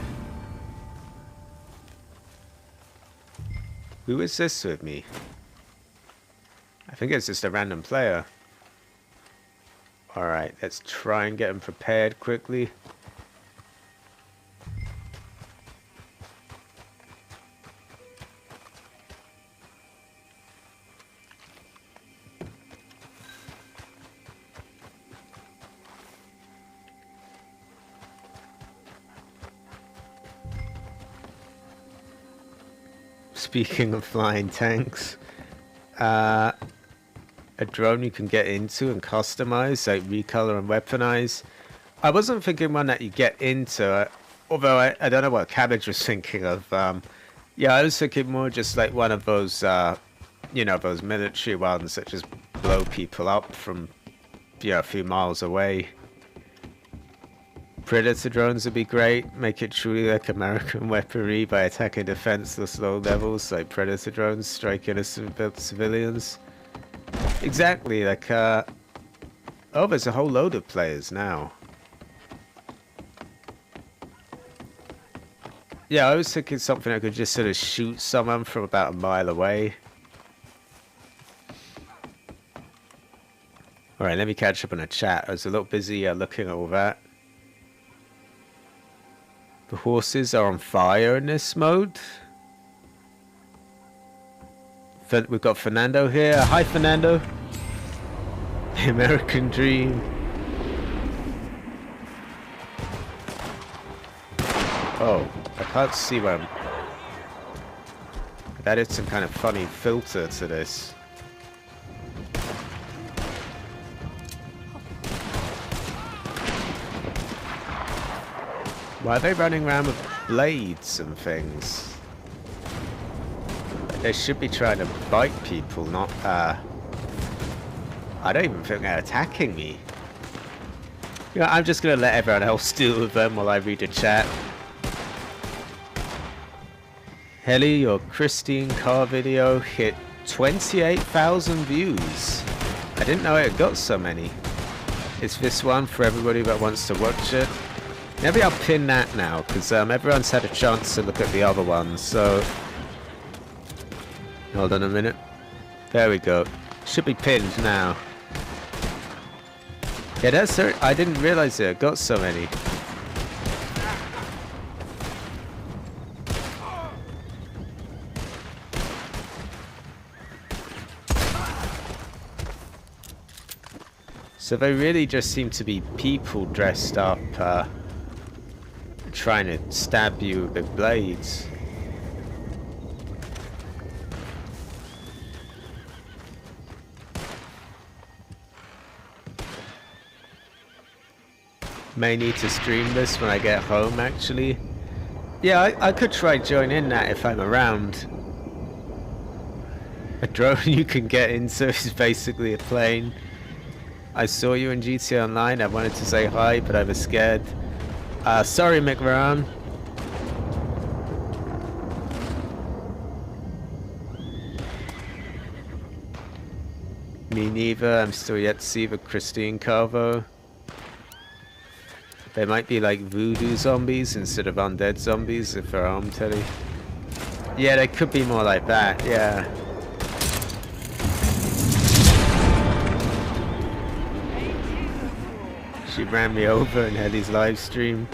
Who is this with me? I think it's just a random player. Alright, let's try and get him prepared quickly. Speaking of flying tanks, a drone you can get into and customize, like recolor and weaponize. I wasn't thinking one that you get into, although I don't know what Cabbage was thinking of. Yeah, I was thinking more just like one of those, you know, those military ones that just blow people up from, you know, a few miles away. Predator drones would be great. Make it truly like American weaponry by attacking defenseless low levels, like Predator drones strike innocent civilians. Exactly, like, oh, there's a whole load of players now. Yeah, I was thinking something I could just sort of shoot someone from about a mile away. Alright, let me catch up on a chat. I was a little busy looking at all that. The horses are on fire in this mode. We've got Fernando here. Hi, Fernando. The American Dream. Oh, I can't see where I'm... That is some kind of funny filter to this. Why are they running around with blades and things? They should be trying to bite people, not, I don't even think they're attacking me. You know, I'm just gonna let everyone else deal with them while I read a chat. Heli, your Christine car video hit 28,000 views. I didn't know it had got so many. Is this one for everybody that wants to watch it? Maybe I'll pin that now, because everyone's had a chance to look at the other ones, so... Hold on a minute. There we go. Should be pinned now. Yeah, that's... I didn't realize it got so many. So they really just seem to be people dressed up, trying to stab you with blades. May need to stream this when I get home, actually. Yeah, I could try joining that if I'm around. A drone you can get into is basically a plane. I saw you in GTA Online. I wanted to say hi, but I was scared. Sorry, McVaran. Me neither. I'm still yet to see the Christine Carvo. They might be like voodoo zombies instead of undead zombies if they're armed, Teddy. Yeah, they could be more like that, yeah. She ran me over in Heli's live stream.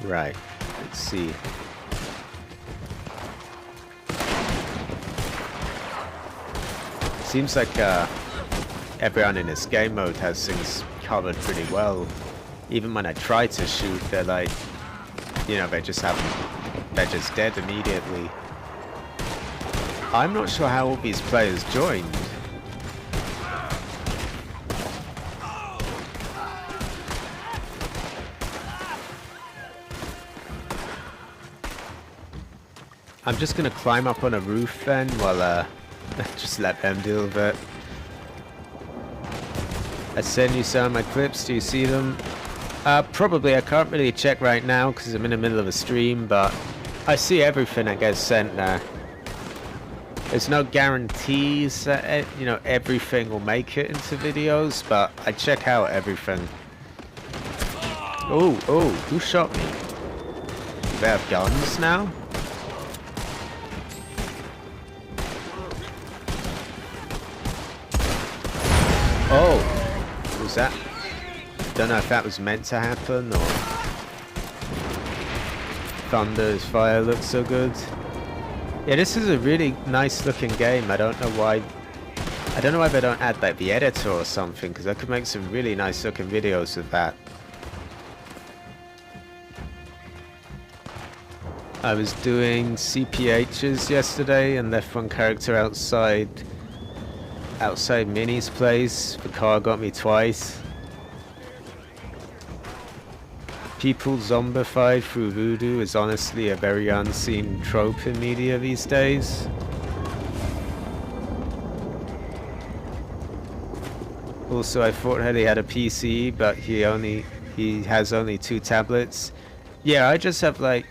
Right, let's see. Seems like everyone in this game mode has things covered pretty well. Even when I try to shoot, they're like, you know, they're just dead immediately. I'm not sure how all these players joined. I'm just gonna climb up on a roof then while just let them deal with it. I send you some of my clips, do you see them? Probably. I can't really check right now because I'm in the middle of a stream, but I see everything that gets sent now. There's no guarantees that you know, everything will make it into videos, but I check out everything. Oh, who shot me? Do they have guns now? Oh, was that? Don't know if that was meant to happen or Thunder's fire looks so good. Yeah, this is a really nice looking game. I don't know why they don't add like the editor or something, because I could make some really nice looking videos with that. I was doing CPHs yesterday and left one character outside Minnie's place. The car got me twice. People zombified through voodoo is honestly a very unseen trope in media these days. Also, I thought Heli had a PC, but he has only 2 tablets. Yeah, I just have like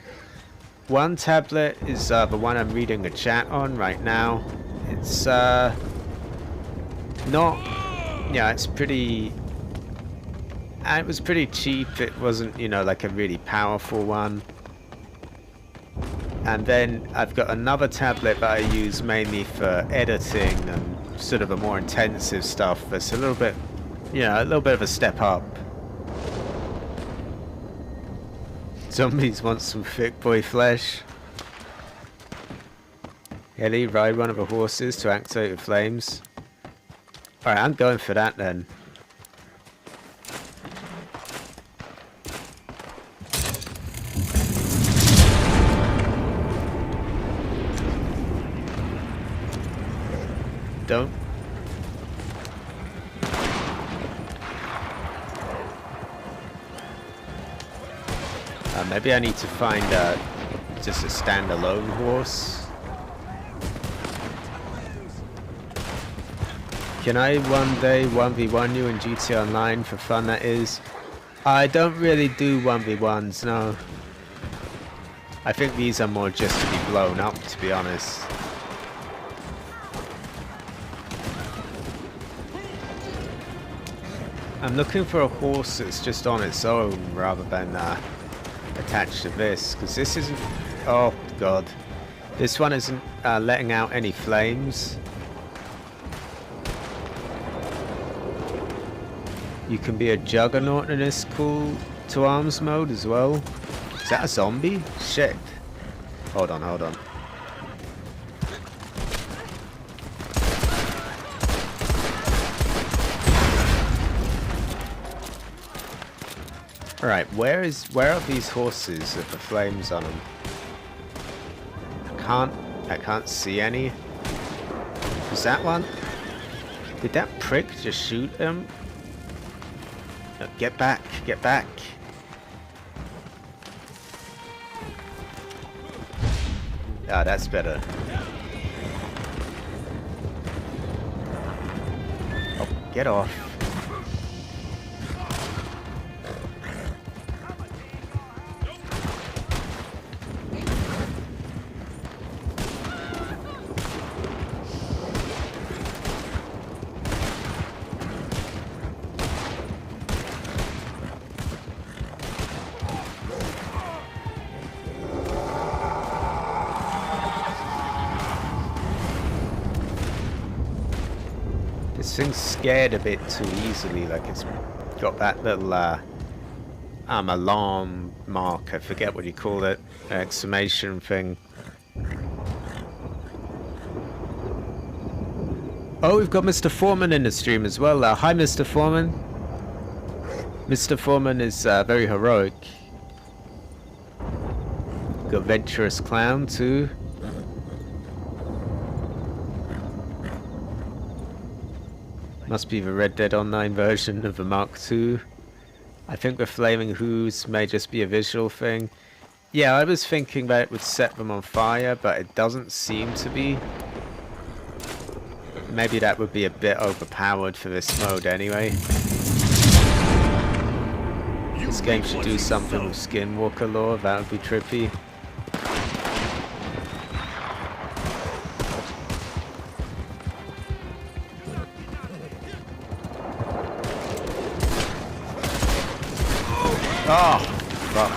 one tablet is the one I'm reading the chat on right now. It's not, yeah, it's pretty, and it was pretty cheap. It wasn't, you know, like a really powerful one. And then I've got another tablet that I use mainly for editing and sort of a more intensive stuff. That's a little bit, you know, a little bit of a step up. Zombies want some thick boy flesh. Heli, ride one of the horses to activate the flames. Alright, I'm going for that then. Don't. Maybe I need to find just a standalone horse. Can I one day 1v1 you in GTA Online for fun, that is? I don't really do 1v1s, no. I think these are more just to be blown up, to be honest. I'm looking for a horse that's just on its own rather than attached to this, because this isn't, oh god, this one isn't letting out any flames. You can be a juggernaut in this cool to arms mode as well. Is that a zombie? Shit. Hold on, hold on. Alright, where are these horses with the flames on them? I can't see any. Was that one? Did that prick just shoot him? No, get back, get back. Ah, that's better. Oh, get off. This thing's scared a bit too easily, like it's got that little alarm mark, I forget what you call it, exclamation thing. Oh, we've got Mr. Foreman in the stream as well. Hi, Mr. Foreman. Mr. Foreman is very heroic. Got Venturous Clown too. Must be the Red Dead Online version of the Mark II. I think the Flaming Who's may just be a visual thing. Yeah, I was thinking that it would set them on fire, but it doesn't seem to be. Maybe that would be a bit overpowered for this mode anyway. This game should do something with Skinwalker lore, that would be trippy. Oh, fuck.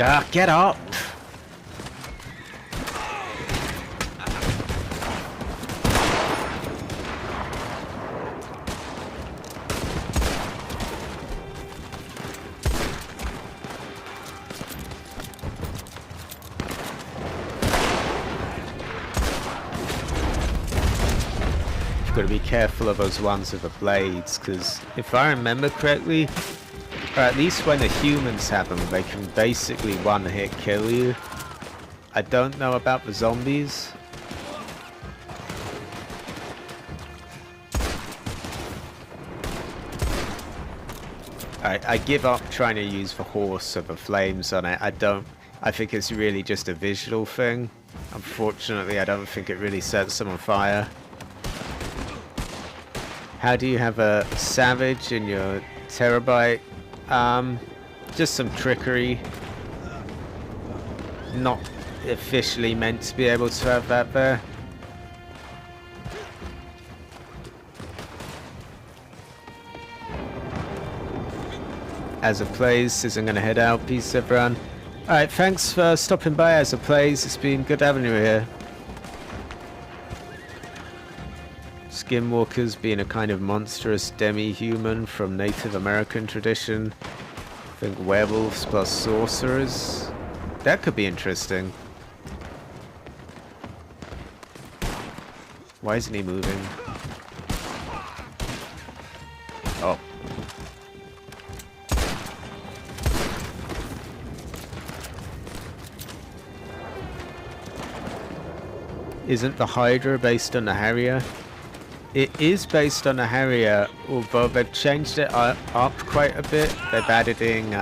Ah, get up! Got to be careful of those ones with the blades, because if I remember correctly, or at least when the humans have them, they can basically one-hit kill you. I don't know about the zombies. I give up trying to use the horse or the flames on it. I think it's really just a visual thing. Unfortunately, I don't think it really sets them on fire. How do you have a savage in your terabyte? Just some trickery. Not officially meant to be able to have that there. As it plays, isn't going to head out. Peace, everyone. Alright, thanks for stopping by as it plays. It's been good having you here. Skinwalkers being a kind of monstrous demi-human from Native American tradition. I think werewolves plus sorcerers. That could be interesting. Why isn't he moving? Oh. Isn't the Hydra based on the Harrier? It is based on a Harrier, although they've changed it up quite a bit. They've added in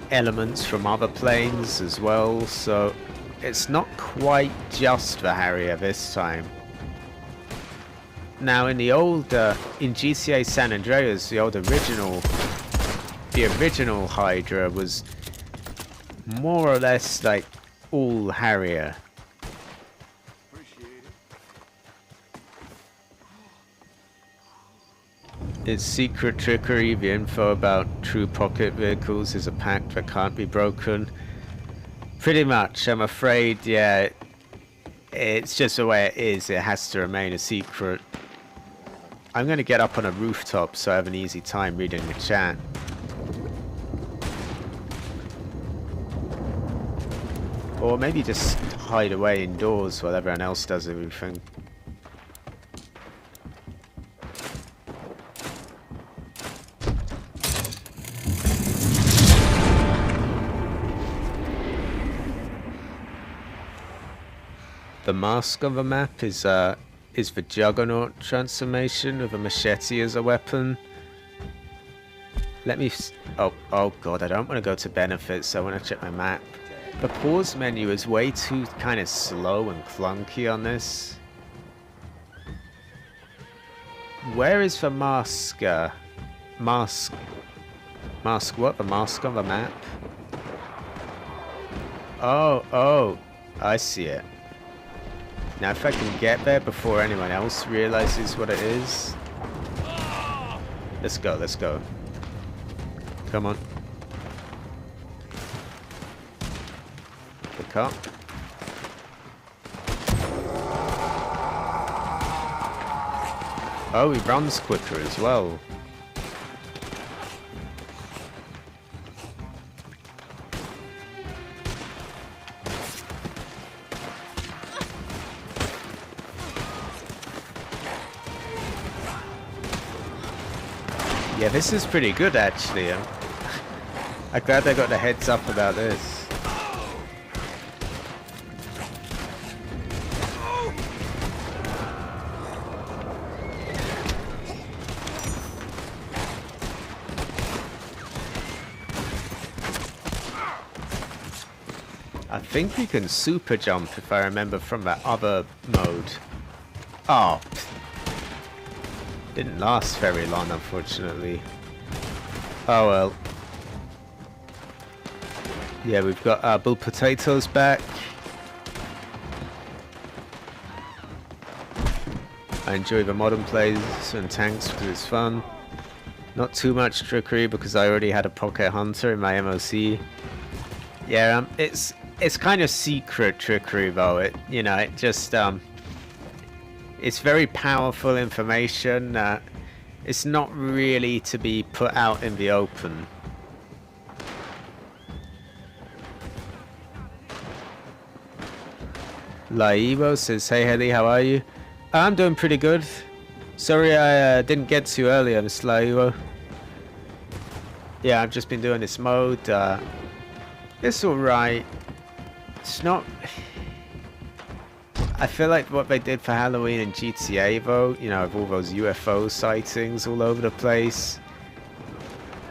elements from other planes as well, so it's not quite just the Harrier this time. Now in the old, in GTA San Andreas, the original Hydra was more or less like all Harrier. It's secret trickery. The info about true pocket vehicles is a pact that can't be broken. Pretty much, I'm afraid, yeah. It's just the way it is. It has to remain a secret. I'm going to get up on a rooftop so I have an easy time reading the chat. Or maybe just hide away indoors while everyone else does everything. The mask on the map is the Juggernaut transformation with a machete as a weapon. Let me... Oh god, I don't want to go to benefits, so I want to check my map. The pause menu is way too kind of slow and clunky on this. Where is the mask? Mask what? The mask on the map? Oh, I see it. Now if I can get there before anyone else realizes what it is. Let's go. Come on. Pick up. Oh, he runs quicker as well. Yeah, this is pretty good actually. I'm glad they got the heads up about this. I think you can super jump if I remember from that other mode. Oh. Didn't last very long, unfortunately. Oh well. Yeah, we've got bull potatoes back. I enjoy the modern plays and tanks because it's fun. Not too much trickery because I already had a pocket hunter in my MOC. Yeah, it's kind of secret trickery though. It just it's very powerful information. It's not really to be put out in the open. Laibo says, "Hey Heli, how are you?" I'm doing pretty good. Sorry I didn't get to you earlier, Miss Laibo. Yeah, I've just been doing this mode. It's alright. It's not... I feel like what they did for Halloween in GTA though, you know, with all those UFO sightings all over the place.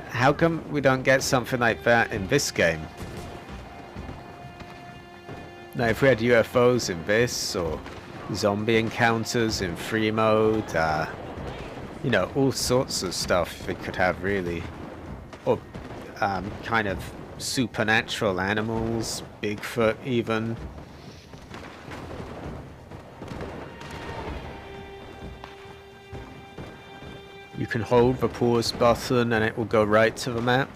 How come we don't get something like that in this game? Now, if we had UFOs in this, or zombie encounters in free mode, you know, all sorts of stuff we could have really. Or kind of supernatural animals, Bigfoot even. You can hold the pause button and it will go right to the map.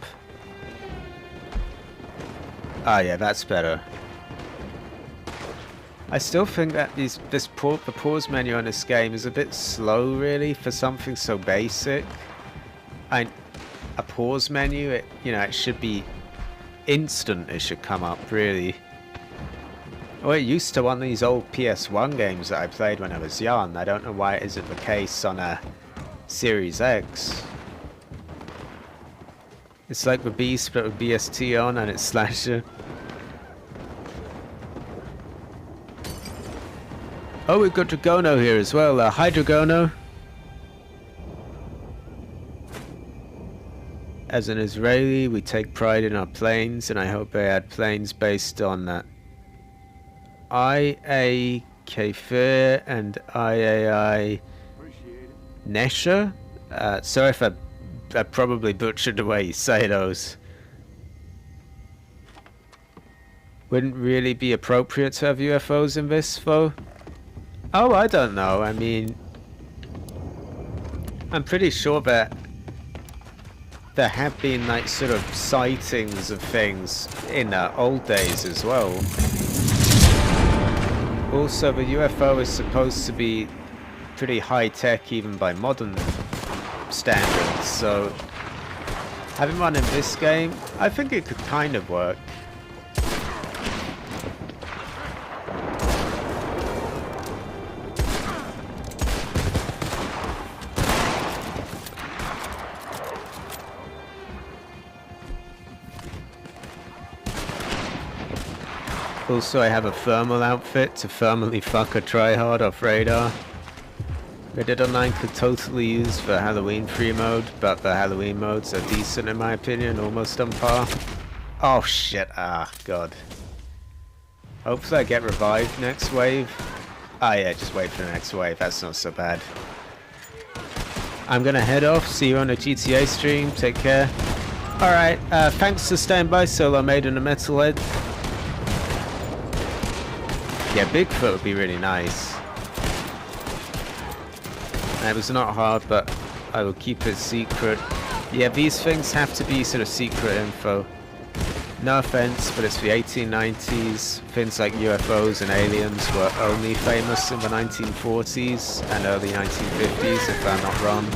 Ah yeah, that's better. I still think that the pause menu on this game is a bit slow really for something so basic. A pause menu, it should be instant, it should come up really. Well, it used to on these old PS1 games that I played when I was young. I don't know why it isn't the case on a Series X. It's like the Beast but with BST on and it's slasher. Oh, we've got Dragono here as well. Hi Dragono. As an Israeli, we take pride in our planes, and I hope they add planes based on IA Kefir and IAI Nesha. Sorry if I probably butchered the way you say those. Wouldn't really be appropriate to have UFOs in this, though. Oh, I don't know. I mean, I'm pretty sure that there have been like sort of sightings of things in old days as well. Also, the UFO is supposed to be pretty high tech even by modern standards, so having one in this game, I think it could kind of work. Also, I have a thermal outfit to thermally fuck a tryhard off radar. Reddit Online could totally use for Halloween free mode, but the Halloween modes are decent in my opinion, almost on par. Oh shit, god. Hopefully I get revived next wave. Ah yeah, just wait for the next wave, that's not so bad. I'm gonna head off, see you on a GTA stream, take care. Alright, thanks for staying by, Solo Maiden and Metalhead. Yeah, Bigfoot would be really nice. It was not hard, but I will keep it secret. Yeah, these things have to be sort of secret info. No offense, but it's the 1890s. Things like UFOs and aliens were only famous in the 1940s and early 1950s, if I'm not wrong.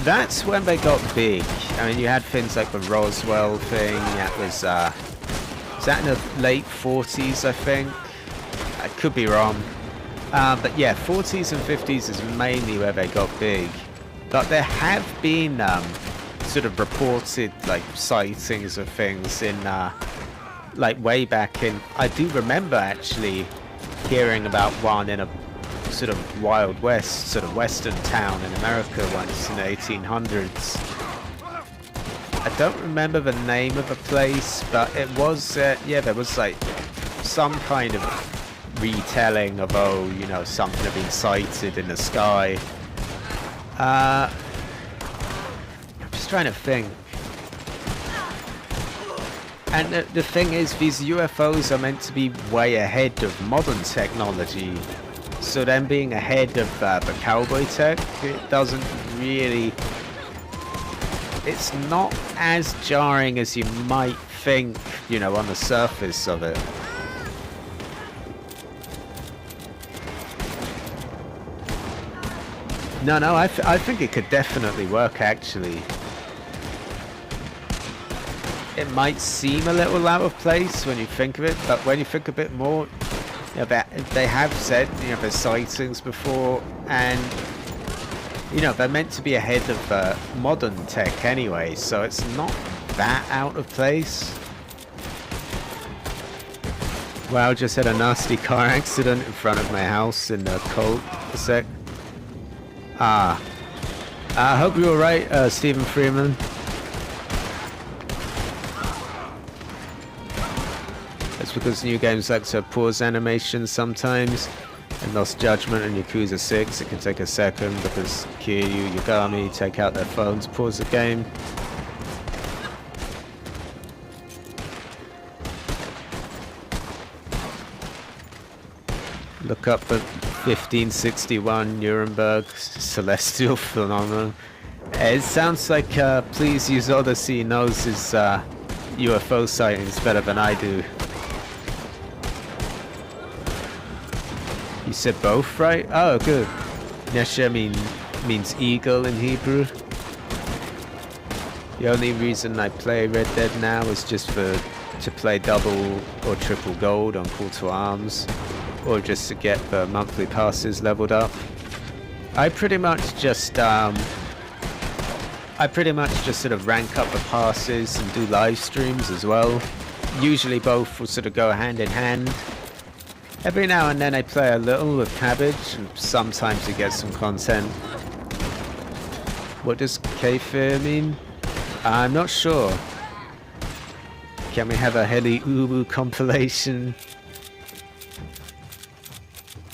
That's when they got big. I mean, you had things like the Roswell thing. That was that in the late 40s, I think? I could be wrong. But yeah, 40s and 50s is mainly where they got big. But there have been sort of reported like sightings of things in like way back in. I do remember actually hearing about one in a sort of Wild West, sort of western town in America once in the 1800s. I don't remember the name of the place, but it was yeah, there was like some kind of retelling of, oh, you know, something had been sighted in the sky. I'm just trying to think. And the thing is, these UFOs are meant to be way ahead of modern technology. So them being ahead of the cowboy tech, it doesn't really... It's not as jarring as you might think, you know, on the surface of it. No, I think it could definitely work, actually. It might seem a little out of place when you think of it, but when you think a bit more, you know, they have said, you know, there's sightings before, and, you know, they're meant to be ahead of modern tech anyway, so it's not that out of place. Wow, just had a nasty car accident in front of my house in the cul-de-sac. I hope you're alright, Stephen Freeman. That's because new games like to pause animations sometimes. In Lost Judgment and Yakuza 6, it can take a second because Kiryu, Yagami take out their phones, pause the game. Look up the 1561 Nuremberg celestial phenomenon. It sounds like Please Use Odyssey knows his UFO sightings better than I do. You said both, right? Oh, good. Nesha means eagle in Hebrew. The only reason I play Red Dead now is just to play double or triple gold on Call to Arms, or just to get the monthly passes leveled up. I pretty much just sort of rank up the passes and do live streams as well. Usually both will sort of go hand in hand. Every now and then I play a little with Cabbage, and sometimes you get some content. What does Kefir mean? I'm not sure. Can we have a Heli Ubu compilation?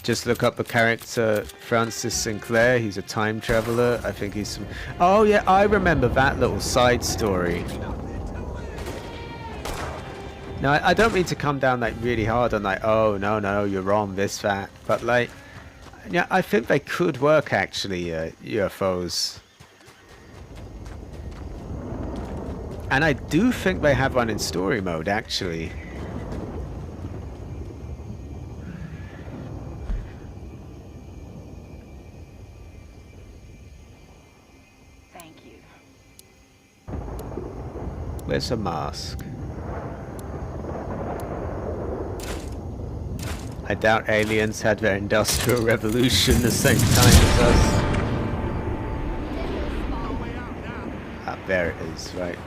Just look up the character Francis Sinclair. He's a time traveler. I think he's some... Oh yeah, I remember that little side story. Now, I don't mean to come down like really hard on like, oh no, you're wrong, this, that. But like, yeah, I think they could work actually, UFOs. And I do think they have one in story mode actually. Where's a mask? I doubt aliens had their industrial revolution the same time as us. Ah, there it is, right.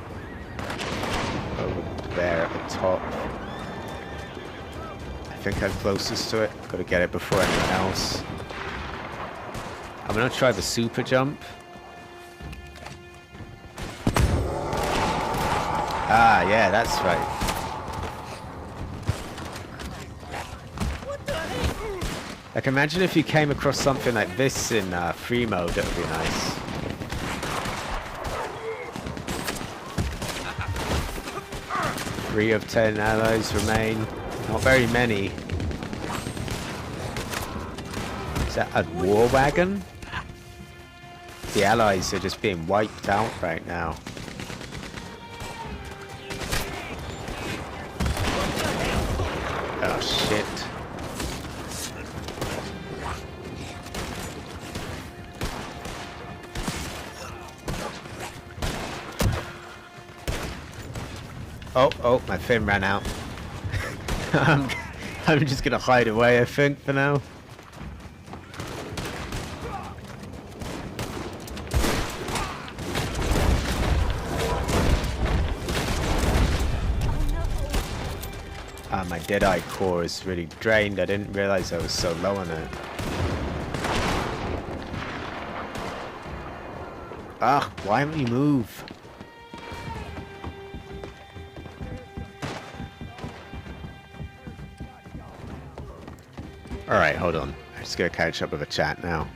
Over there at the top. I think I'm closest to it. Gotta get it before anyone else. I'm gonna try the super jump. Ah, yeah, that's right. Like, imagine if you came across something like this in free mode, that would be nice. 3 of 10 allies remain. Not very many. Is that a war wagon? The allies are just being wiped out right now. Oh, my fin ran out. I'm just gonna hide away, I think, for now. My Deadeye core is really drained. I didn't realize I was so low on it. Ah, why don't you move? Alright, hold on. I'm just gonna catch up with the chat now.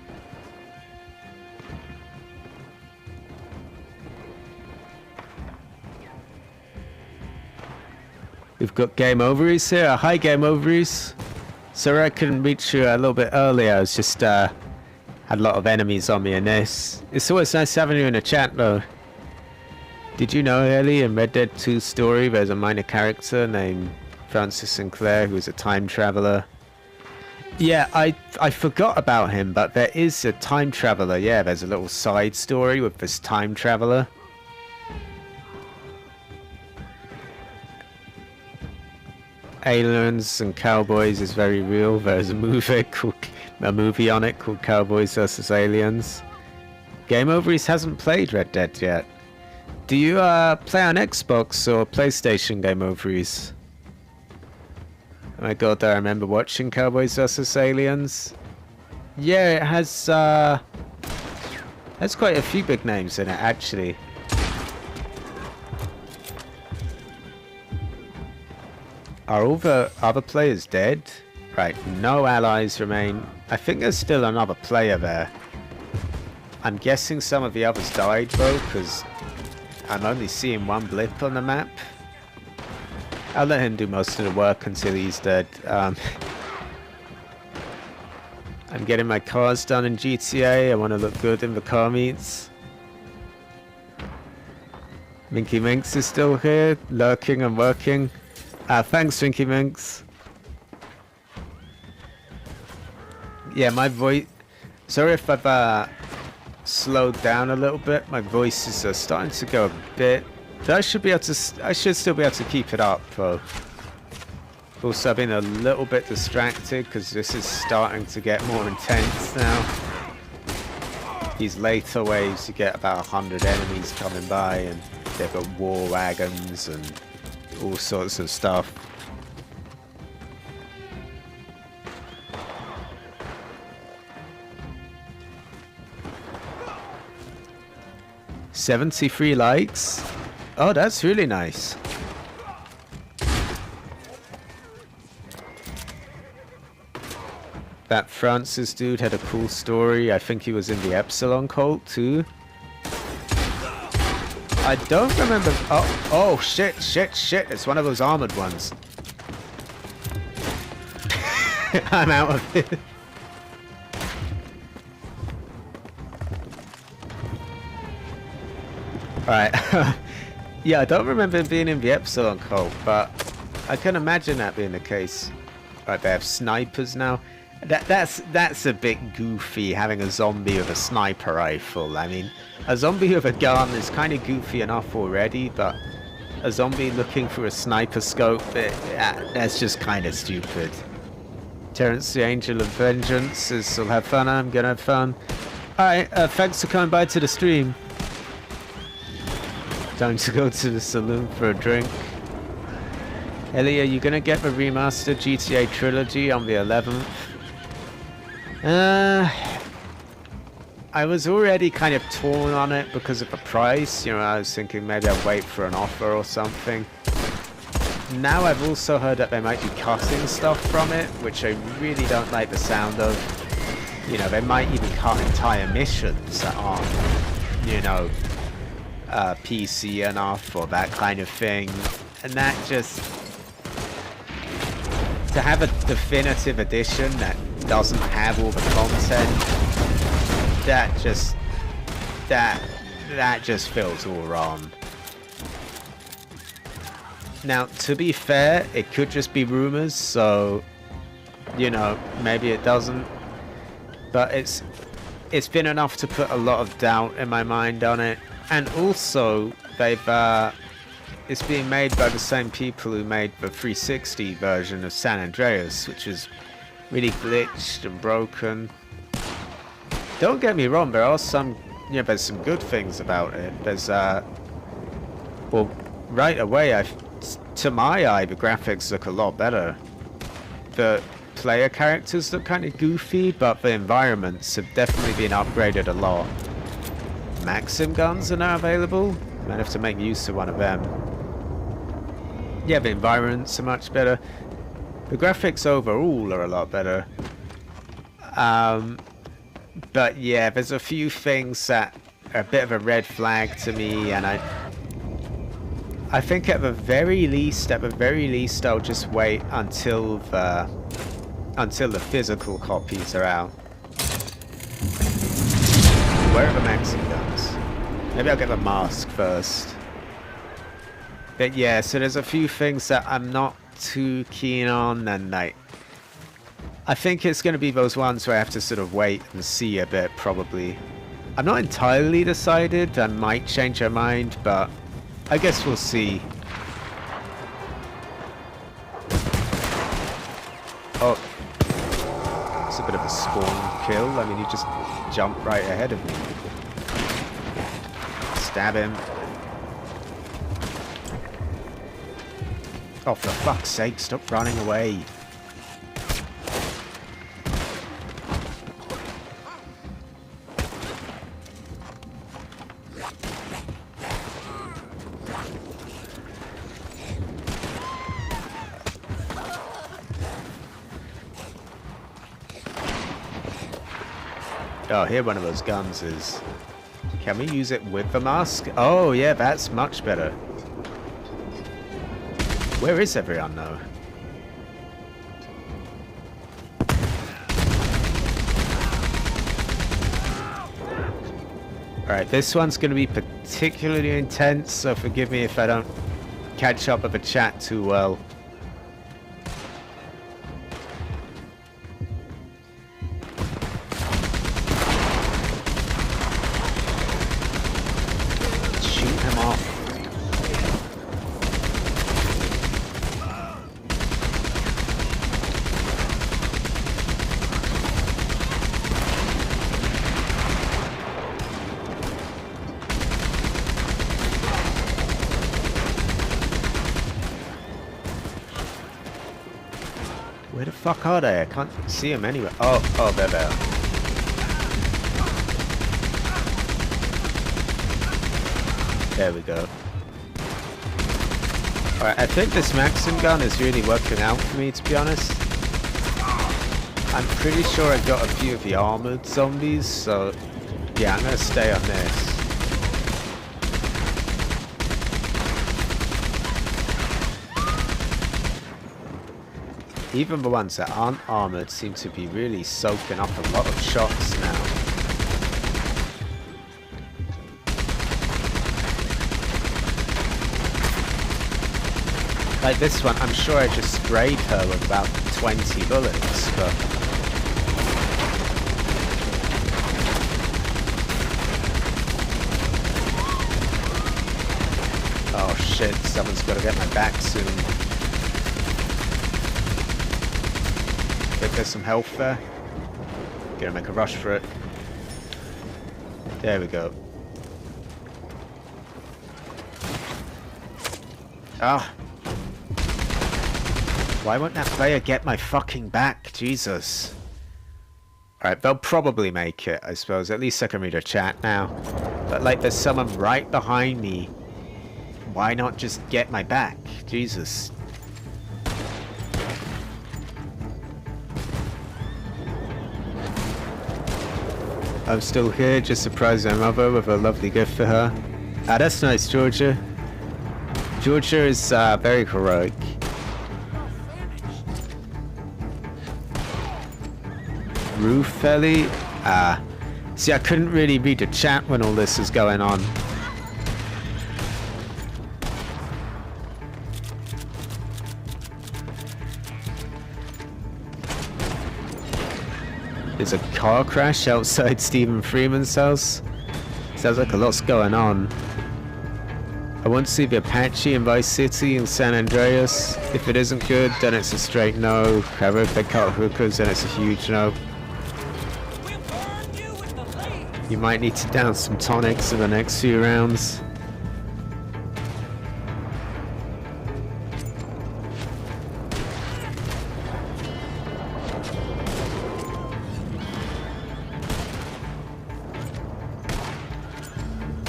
We've got Game Overease here. Hi, Game Overease. Sorry I couldn't reach you a little bit earlier. I was just, had a lot of enemies on me in this. It's always nice having you in the chat, though. Did you know, Ellie, in Red Dead 2's story, there's a minor character named Francis Sinclair who is a time traveler? Yeah, I forgot about him, but there is a time traveler. Yeah, there's a little side story with this time traveler. Aliens and Cowboys is very real. There's a movie on it called Cowboys vs. Aliens. Game Overease hasn't played Red Dead yet. Do you play on Xbox or PlayStation, Game Overease? Oh my god, I remember watching Cowboys vs. Aliens. Yeah, it has quite a few big names in it, actually. Are all the other players dead? Right, no allies remain. I think there's still another player there. I'm guessing some of the others died though, because I'm only seeing one blip on the map. I'll let him do most of the work until he's dead. I'm getting my cars done in GTA. I want to look good in the car meets. Minky Minx is still here, lurking and working. Thanks, Minky Minx. Yeah, my voice... Sorry if I've slowed down a little bit. My voice is starting to go a bit... I should still be able to keep it up, though. Also, I've been a little bit distracted because this is starting to get more intense now. These later waves, you get about 100 enemies coming by, and they've got war wagons and all sorts of stuff. "73 likes. Oh, that's really nice. That Francis dude had a cool story. I think he was in the Epsilon cult too. I don't remember. Oh, shit. It's one of those armored ones. I'm out of it. Alright. Yeah, I don't remember him being in the Epsilon cult, but I can imagine that being the case. Right, they have snipers now. That's a bit goofy, having a zombie with a sniper rifle. I mean, a zombie with a gun is kind of goofy enough already, but a zombie looking for a sniper scope, that's just kind of stupid. Terrence the Angel of Vengeance says, "I'll have fun, I'm gonna have fun." Alright, thanks for coming by to the stream. Time to go to the saloon for a drink. Ellie, are you gonna get the remastered GTA trilogy on the 11th? I was already kind of torn on it because of the price. You know, I was thinking maybe I'd wait for an offer or something. Now I've also heard that they might be cutting stuff from it, which I really don't like the sound of. You know, they might even cut entire missions that aren't, you know, PC enough or that kind of thing. And that just... to have a definitive edition that doesn't have all the content, that just feels all wrong. Now, to be fair, it could just be rumors, so, you know, maybe it doesn't. But it's been enough to put a lot of doubt in my mind on it. And also, it's it's being made by the same people who made the 360 version of San Andreas, which is really glitched and broken. Don't get me wrong, there are some, you know, there's some good things about it. There's, well, right away, to my eye, the graphics look a lot better. The player characters look kind of goofy, but the environments have definitely been upgraded a lot. Maxim guns are now available. Might have to make use of one of them. Yeah, the environments are much better. The graphics overall are a lot better. But yeah, there's a few things that are a bit of a red flag to me, and I think at the very least, I'll just wait until the physical copies are out. Where are the Maxim guns? Maybe I'll get the mask first. But yeah, so there's a few things that I'm not too keen on, and like, I think it's going to be those ones where I have to sort of wait and see a bit, probably. I'm not entirely decided. I might change my mind, but I guess we'll see. Oh. It's a bit of a spawn kill. I mean, he just jumped right ahead of me. Stab him. Oh, for fuck's sake, stop running away. Oh, here one of those guns is. Can we use it with the mask? Oh, yeah, that's much better. Where is everyone, though? Alright, this one's going to be particularly intense, so forgive me if I don't catch up with the chat too well. Where the fuck are they? I can't see them anywhere. Oh, they're there. There we go. Alright, I think this Maxim gun is really working out for me, to be honest. I'm pretty sure I got a few of the armored zombies, so yeah, I'm gonna stay on this. Even the ones that aren't armored seem to be really soaking up a lot of shots now. Like this one, I'm sure I just sprayed her with about 20 bullets, but... oh shit, someone's got to get my back soon. There's some health there. Gonna make a rush for it. There we go. Ah. Why won't that player get my fucking back? Jesus. Alright, they'll probably make it, I suppose. At least I can read a chat now. But like, there's someone right behind me. Why not just get my back? Jesus. I'm still here, just surprised my mother with a lovely gift for her. Ah, that's nice, Georgia. Georgia is very heroic. Roofelli? See, I couldn't really read the chat when all this is going on. There's a car crash outside Stephen Freeman's house. Sounds like a lot's going on. I want to see the Apache in Vice City and San Andreas. If it isn't good, then it's a straight no. However, if they cut hookers, then it's a huge no. You might need to down some tonics in the next few rounds.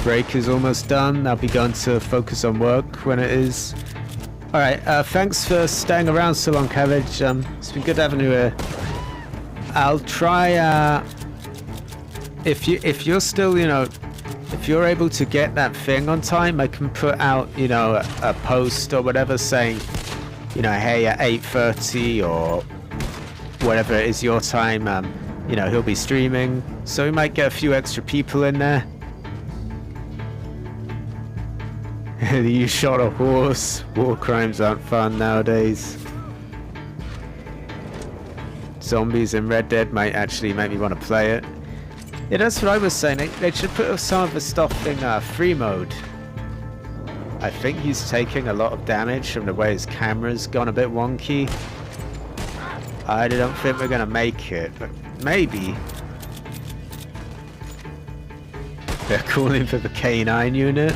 Break is almost done. I'll be going to focus on work when it is. Alright, thanks for staying around so long, Cabbage. It's been good having you here. I'll try, if you're still, you know, if you're able to get that thing on time, I can put out, you know, a post or whatever saying, you know, hey, at 8:30 or whatever it is your time, you know, he'll be streaming. So we might get a few extra people in there. You shot a horse. War crimes aren't fun nowadays. Zombies in Red Dead might actually make me want to play it. Yeah, that's what I was saying. They should put some of the stuff in free mode. I think he's taking a lot of damage from the way his camera's gone a bit wonky. I don't think we're gonna make it, but maybe. They're calling for the K9 unit.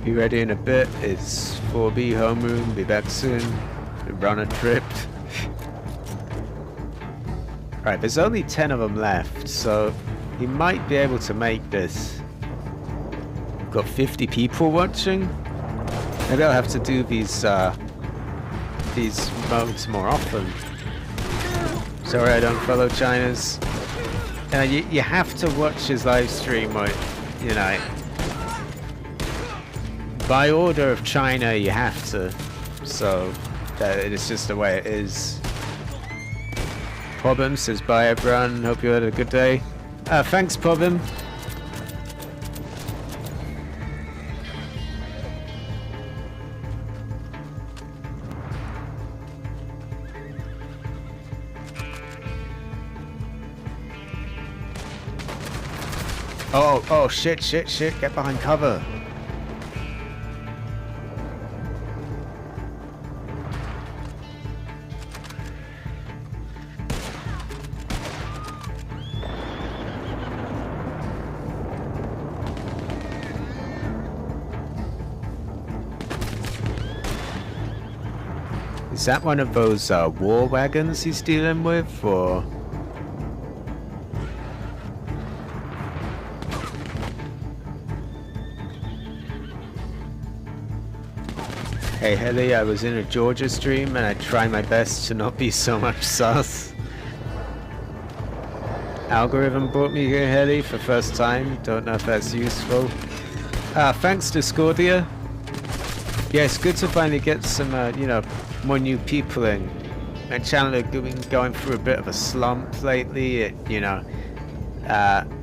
Be ready in a bit. It's 4B homeroom. Be back soon. The runner tripped. Right, there's only 10 of them left, so he might be able to make this. We've got 50 people watching. Maybe I'll have to do these modes more often. Sorry, I don't follow China's. You have to watch his live stream, or, you know. By order of China, you have to, so it's just the way it is. Problem says bye everyone, hope you had a good day. Thanks Problem. Oh shit, get behind cover. Is that one of those war wagons he's dealing with, or? Hey Heli, I was in a Georgia stream and I try my best to not be so much sus. Algorithm brought me here, Heli, for first time. Don't know if that's useful. Thanks Discordia. Yeah, it's good to finally get some, you know, more new people in. My channel has been going through a bit of a slump lately. You know,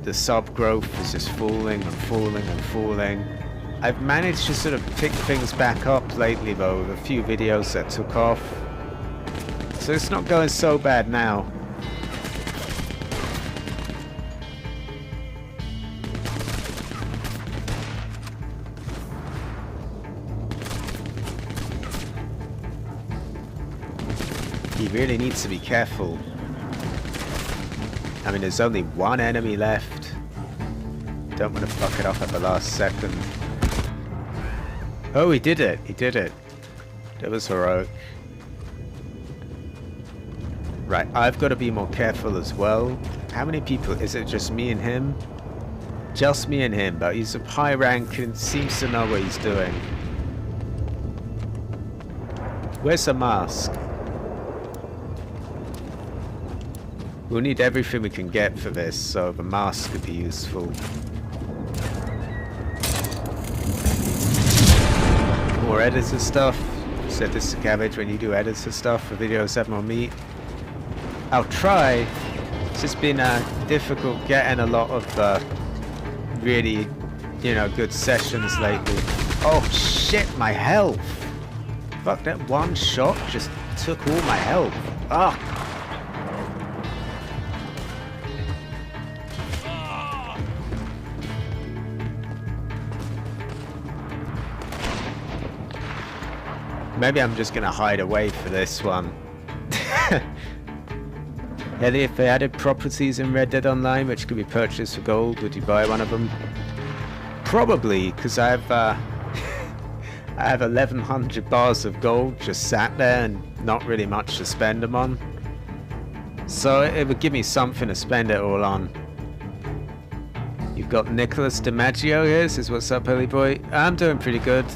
the sub growth is just falling and falling and falling. I've managed to sort of pick things back up lately though, with a few videos that took off. So it's not going so bad now. He really needs to be careful. I mean, there's only one enemy left. Don't want to fuck it up at the last second. Oh, he did it. He did it. That was heroic. Right, I've got to be more careful as well. How many people? Is it just me and him? Just me and him, but he's a high rank and seems to know what he's doing. Where's the mask? We'll need everything we can get for this, so the mask could be useful. More editor stuff. Said this to Cabbage, when you do editor stuff for videos have more meat. I'll try. It's just been difficult getting a lot of really, you know, good sessions lately. Oh shit, my health! Fuck, that one shot just took all my health. Ah. Maybe I'm just gonna hide away for this one. Ellie, if they added properties in Red Dead Online which could be purchased for gold, would you buy one of them? Probably, because I have I have 1100 bars of gold just sat there and not really much to spend them on. So it would give me something to spend it all on. You've got Nicholas DiMaggio here, says what's up, Ellie boy? I'm doing pretty good.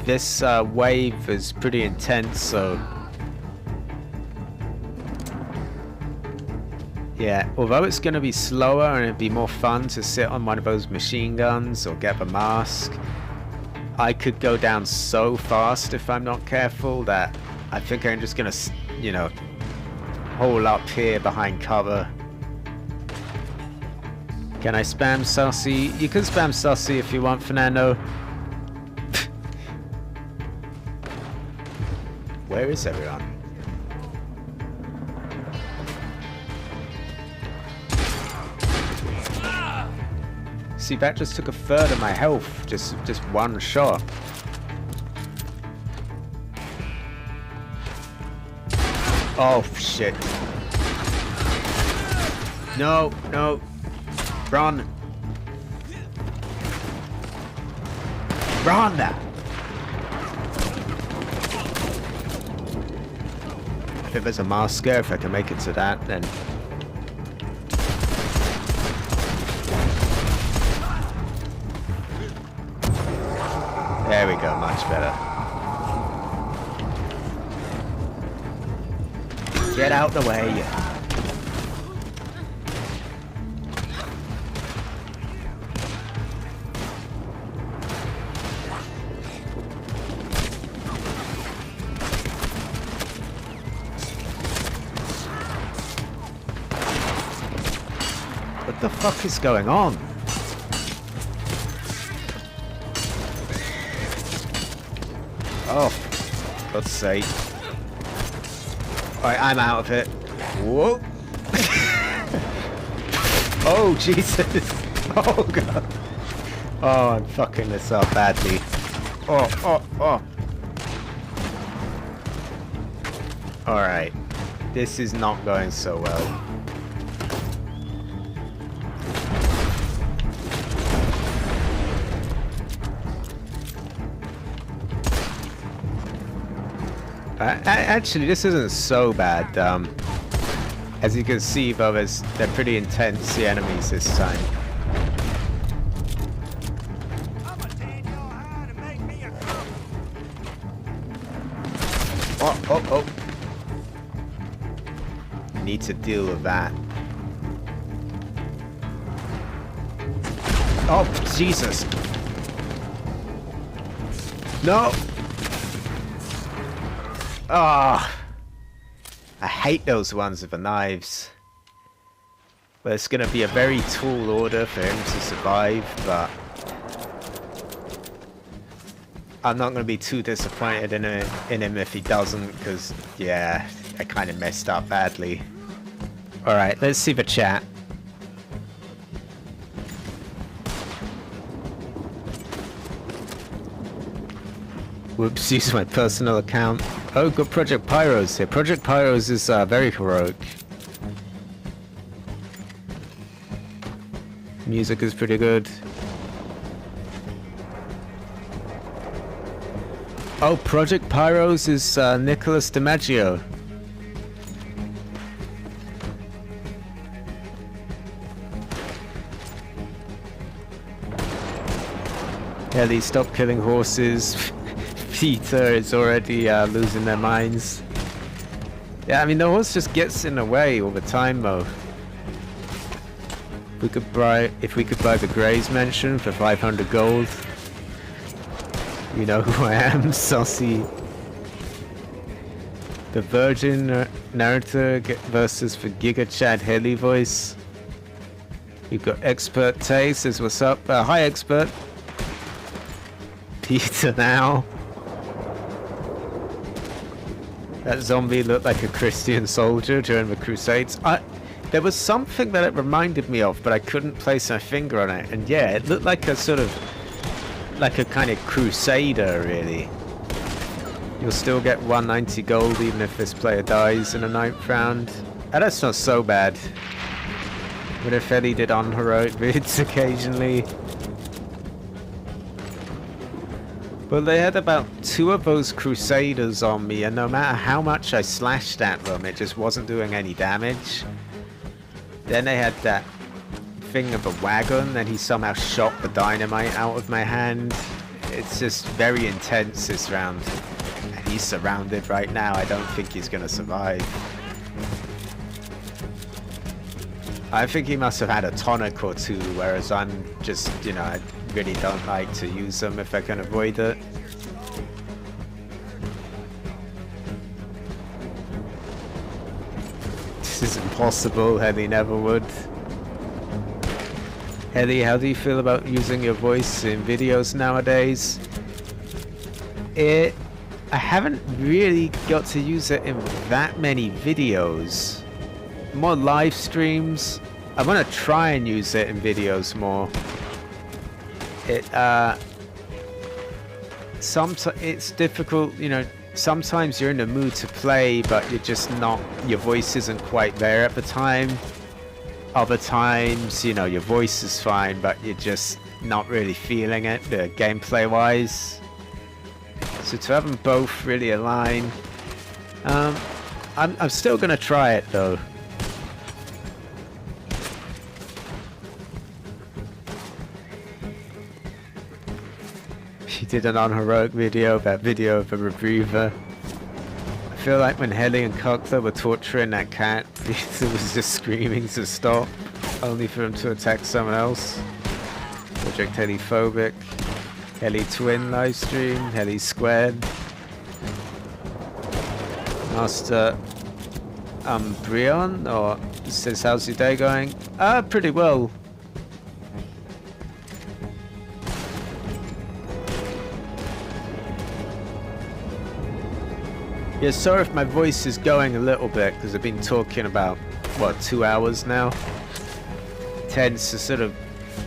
This wave is pretty intense, so yeah, although it's going to be slower and it'd be more fun to sit on one of those machine guns or get a mask, I could go down so fast if I'm not careful that I think I'm just going to, you know, hole up here behind cover. Can I spam Sussy? You can spam Sussy if you want, Fernando. Where is everyone? See, that just took a third of my health, just one shot. Oh shit. No, no. Run. Run now. If there's a masker, if I can make it to that, then there we go, much better. Get out the way. What the fuck is going on? Oh, God's sake. Alright, I'm out of it. Whoa. Oh, Jesus. Oh, God. Oh, I'm fucking this up badly. Oh. Alright. This is not going so well. Actually, this isn't so bad. As you can see, though, they're pretty intense, the enemies this time. Oh. Need to deal with that. Oh, Jesus. No. Ah, oh, I hate those ones with the knives. Well, it's going to be a very tall order for him to survive, but I'm not going to be too disappointed in him if he doesn't, because, yeah, I kind of messed up badly. Alright, let's see the chat. Whoops, use my personal account. Oh, got Project Pyros here. Project Pyros is very heroic. Music is pretty good. Oh, Project Pyros is Nicholas DiMaggio. Ellie, stop killing horses. Peter is already losing their minds. Yeah, I mean, the horse just gets in the way all the time, though. If we could buy the Gray's Mansion for 500 gold. You know who I am, Saucy. The Virgin narrator versus the Giga Chad Heli voice. You've got Expert Tay says, what's up? Hi, Expert. Peter now. That zombie looked like a Christian soldier during the Crusades. There was something that it reminded me of, but I couldn't place my finger on it. And yeah, it looked like a sort of, like a kind of crusader, really. You'll still get 190 gold even if this player dies in a 9th round. And that's not so bad. What if Eddie did unheroic vids occasionally? Well, they had about 2 of those Crusaders on me, and no matter how much I slashed at them, it just wasn't doing any damage. Then they had that thing of a wagon, and he somehow shot the dynamite out of my hand. It's just very intense this round. And he's surrounded right now. I don't think he's going to survive. I think he must have had a tonic or 2, whereas I'm just, you know, I really don't like to use them if I can avoid it. This is impossible. Heli never would. Heli, how do you feel about using your voice in videos nowadays? I haven't really got to use it in that many videos. More live streams. I want to try and use it in videos more. It's difficult, you know. Sometimes you're in the mood to play, but you're just not. Your voice isn't quite there at the time. Other times, you know, your voice is fine, but you're just not really feeling it, gameplay-wise. So to have them both really align, I'm still gonna try it though. She did an unheroic video, that video of a retriever. I feel like when Heli and Cockler were torturing that cat, it was just screaming to stop, only for him to attack someone else. Project Heliphobic, Heli Twin livestream, Heli Squared. Master Brion, or says, how's your day going? Pretty well. Yeah, sorry if my voice is going a little bit, because I've been talking about, what, 2 hours now? Tends to sort of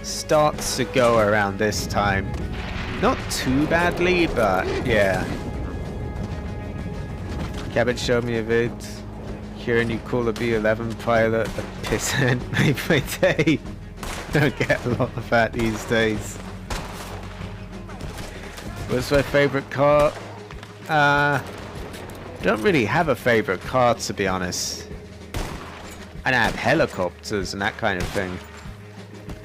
starts to go around this time. Not too badly, but yeah. Cabot showed me a vid. Hearing you call a B11 pilot a pissant made my day. Don't get a lot of that these days. What's my favorite car? I don't really have a favorite car, to be honest. And I have helicopters and that kind of thing.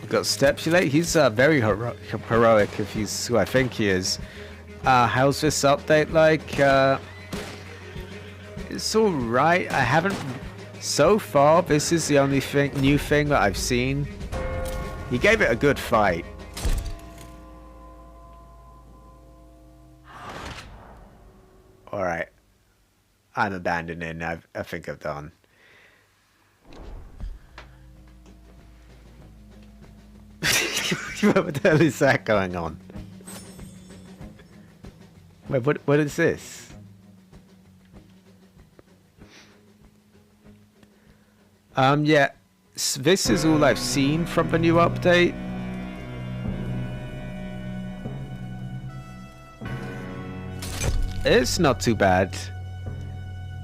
We've got Stepulate. He's very heroic if he's who I think he is. How's this update like? It's alright. I haven't... So far, this is the only new thing that I've seen. He gave it a good fight. Alright. I'm abandoning. I think I've done. What the hell is that going on? Wait, what is this? Yeah. This is all I've seen from the new update. It's not too bad.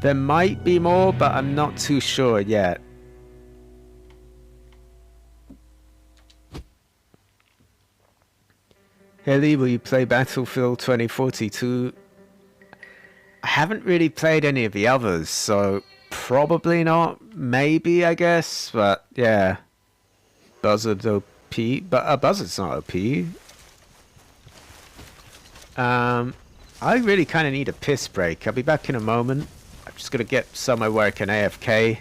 There might be more, but I'm not too sure yet. Heli, will you play Battlefield 2042? I haven't really played any of the others, so probably not. Maybe, I guess, but yeah. Buzzard's OP, but Buzzard's not OP. I really kind of need a piss break. I'll be back in a moment. I'm just gonna get somewhere where I can AFK.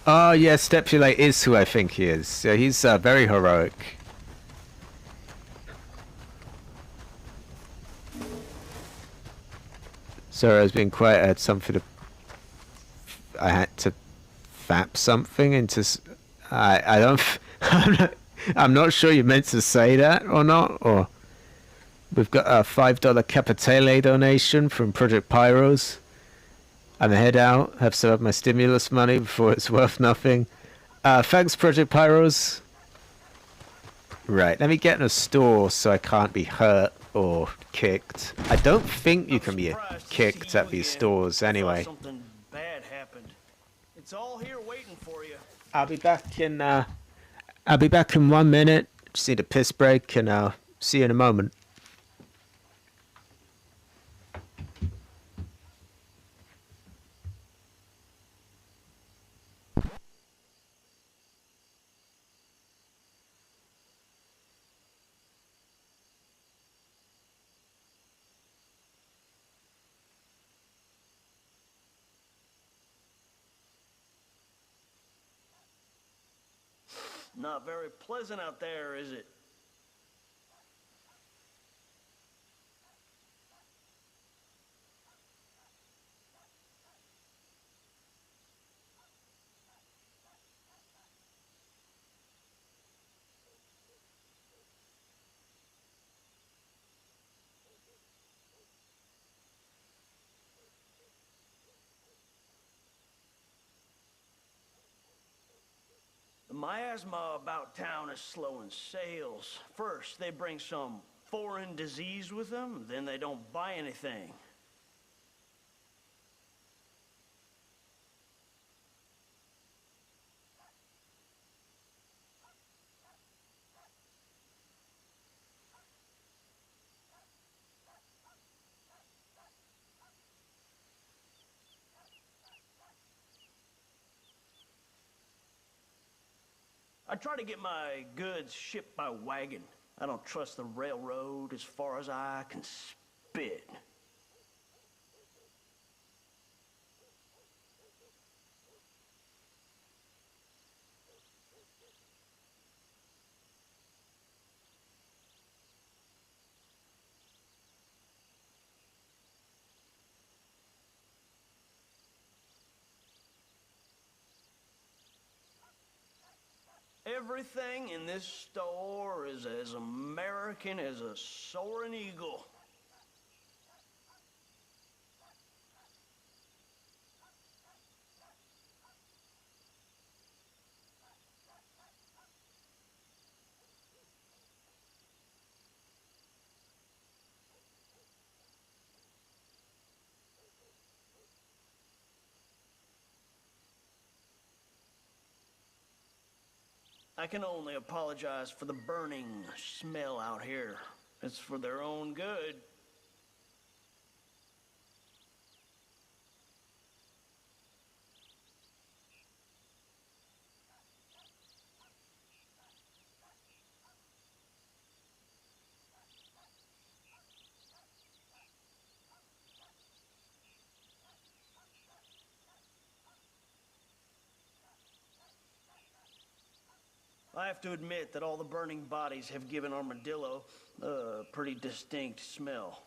Oh yeah, Stepulate is who I think he is. Yeah, he's very heroic. Sorry, I was being quiet. I had something to... I had to fap something into... I don't... I'm not sure you meant to say that or not, or... We've got a $5 Capitale donation from Project Pyros. I'm gonna head out, have some of my stimulus money before it's worth nothing. Thanks, Project Pyros. Right, let me get in a store so I can't be hurt or kicked. I don't think you can be kicked at these stores anyway. Something bad happened. It's all here waiting for you. I'll be back in 1 minute. Just need a piss break and I'll see you in a moment. Not very pleasant out there, is it? The miasma about town is slowing sales. First, they bring some foreign disease with them, then they don't buy anything. I try to get my goods shipped by wagon. I don't trust the railroad as far as I can spit. Everything in this store is as American as a soaring eagle. I can only apologize for the burning smell out here. It's for their own good. I have to admit that all the burning bodies have given Armadillo a pretty distinct smell.